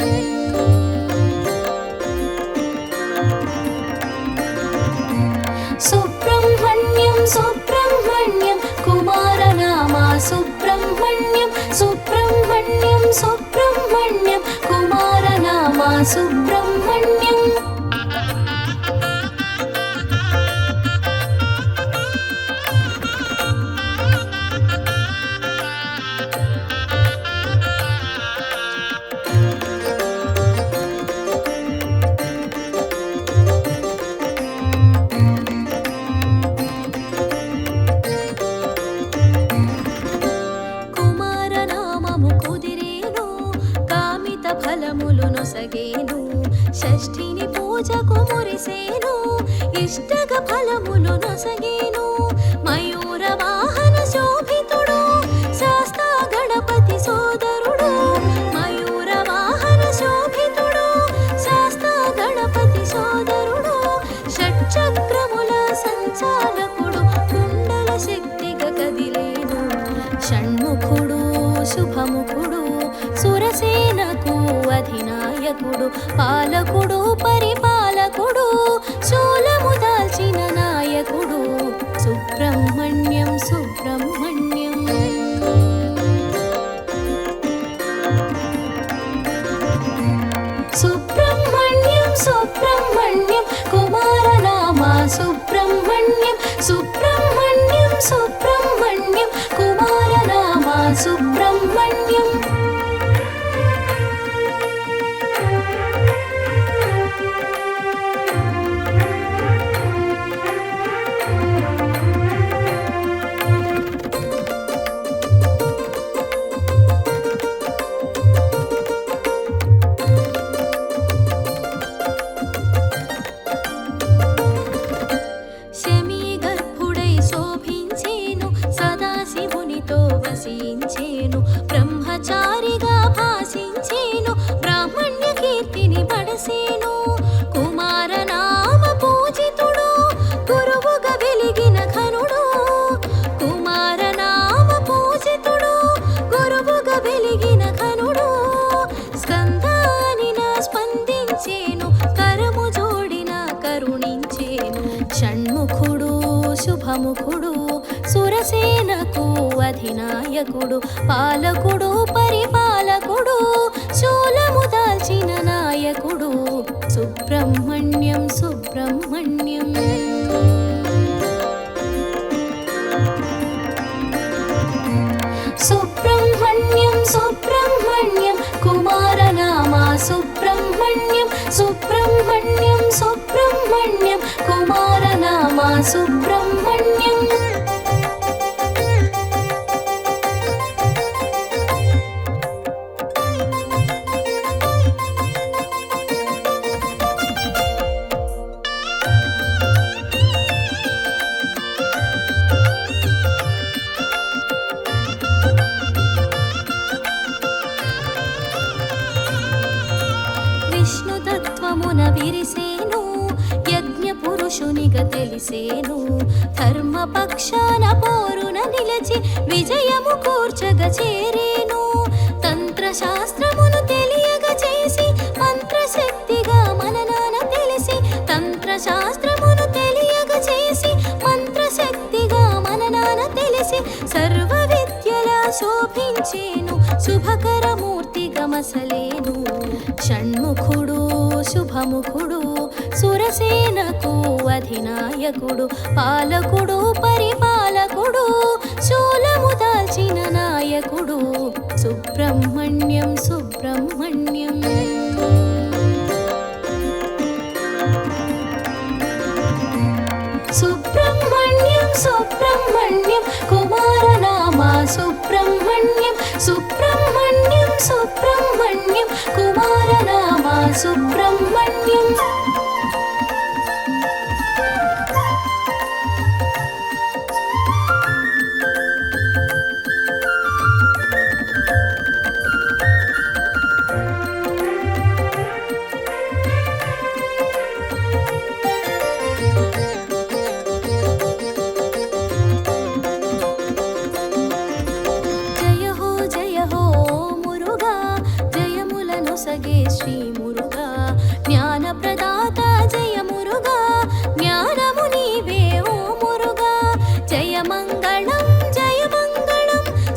సుబ్రహ్మణ్యం సుబ్రహ్మణ్యం కుమారనామ సుబ్రహ్మణ్యం. సుబ్రహ్మణ్యం సుబ్రహ్మణ్యం కుమారనామ సుబ్రహ్మణ్యం. కుమారనామము కుదిరేను, కామిత ఫలములు నొసగేను. షష్ఠిని పూజకు మురిసేను, ఇష్టగ ఫలములు నొసగేను. మయూర వాహన శోభితుడు, శాస్తా గణపతి సోదరుడు. మయూర వాహన శోభితుడు, శాస్తా గణపతి సోదరుడు. షట్చక్రముల సంచాలకుడు, కుండల శక్తిగా కదిలేను. షణ్ముఖుడు శుభముఖుడు, సురసేనకు అధినాయకుడు. పాలకుడు పరిపాలకుడు, శూలము దాల్చిన నాయకుడు. సుబ్రహ్మణ్యం సుబ్రహ్మణ్యం. సుబ్రహ్మణ్యం సుబ్రహ్మణ్యం కుమారనామ సుబ్రహ్మణ్యం. సుబ్రహ్మణ్యం సుబ్రహ్మణ్యం కుమారనామ సుబ్రహ్మణ్యం. శమీ గర్భుడై శోభించేను, సదాశివునితో వసించేను. బ్రహ్మచారిగా భాషించేను, బ్రాహ్మణ్య కీర్తిని పడసేను. కుమారనామ పూజితుడు, గురువుగా వెలిగిన ఘనుడు. కుమారనామ పూజితుడు, గురువుగా వెలిగిన ఘనుడు. స్కందానిన స్పందించేను, కరము జోడిన కరుణించేను. షణ్ముఖుడు శుభముఖుడు, సురసేనకు అధినాయకుడు. పాలకుడు పరిపాలకుడు, శూలము దాల్చిన నాయకుడు. సుబ్రహ్మణ్యం సుబ్రహ్మణ్యం. సుబ్రహ్మణ్యం సుబ్రహ్మణ్యం కుమారనామా సుబ్రహ్మణ్యం సుబ్రహ్మణ్యం సుబ్రహ్మణ్యం కుమారనామా సుబ్రహ్మణ్యం. విష్ణుతత్వమున విరిసేను యజ్ఞ పురుషునిగా తెలిసేను ధర్మపక్షాన పోరున నిలచి విజయము కూర్చగా చేరేను తంత్రశాస్త్రమును తెలియగా చేసి మంత్రశక్తిగా మననాన తెలిసి తంత్రశాస్త్రమును తెలియగా చేసి మంత్రశక్తిగా మననాన తెలిసి సర్వ విద్యలా శోభించేను శుభకరమూర్తిగా మసలేను షణ్ముఖుడు శుభముఖుడు సురసేనకు అధినాయకుడు పాలకుడు పరిపాలకుడు శూలము దాల్చిన నాయకుడు సుబ్రహ్మణ్యం సుబ్రహ్మణ్యం. సుబ్రహ్మణ్యం సుబ్రహ్మణ్యం కుమారనామా సుబ్రహ్మణ్యం సుబ్రహ్మణ్యం సుబ్రహ్మణ్యం కుమారనామా సుబ్రహ్మణ్యం. సగే శ్రీ మురుగా జ్ఞాన ప్రదాత జయ మురుగా జ్ఞానము నీవే ఓ మురుగా జయ మంగళం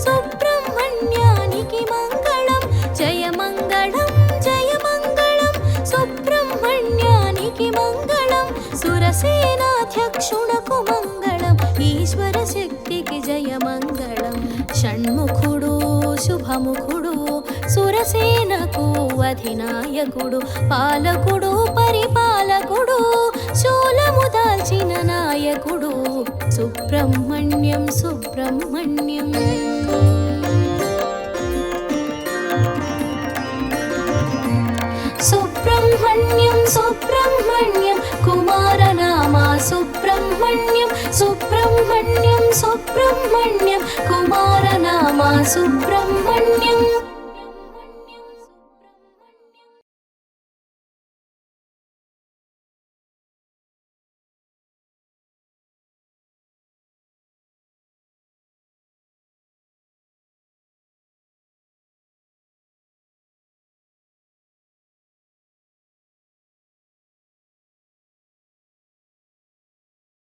సుబ్రహ్మణ్యానికి మంగళం జయ మంగళం సుబ్రహ్మణ్యానికి మంగళం సురసేనాధ్యక్షునకు మంగళం ఈశ్వర శక్తికి జయ మంగళం షణ్ముఖుడు శుభముఖుడు సురసేనకు అధినాయకుడు పాలకుడు పరిపాలకుడు శూలము దాల్చిన నాయకుడు సుబ్రహ్మణ్యం సుబ్రహ్మణ్యం. సుబ్రహ్మణ్యం సుబ్రహ్మణ్యం కుమారనామా సుబ్రహ్మణ్యం సుబ్రహ్మణ్యం సుబ్రహ్మణ్యం కుమారనామా సుబ్రహ్మణ్యం.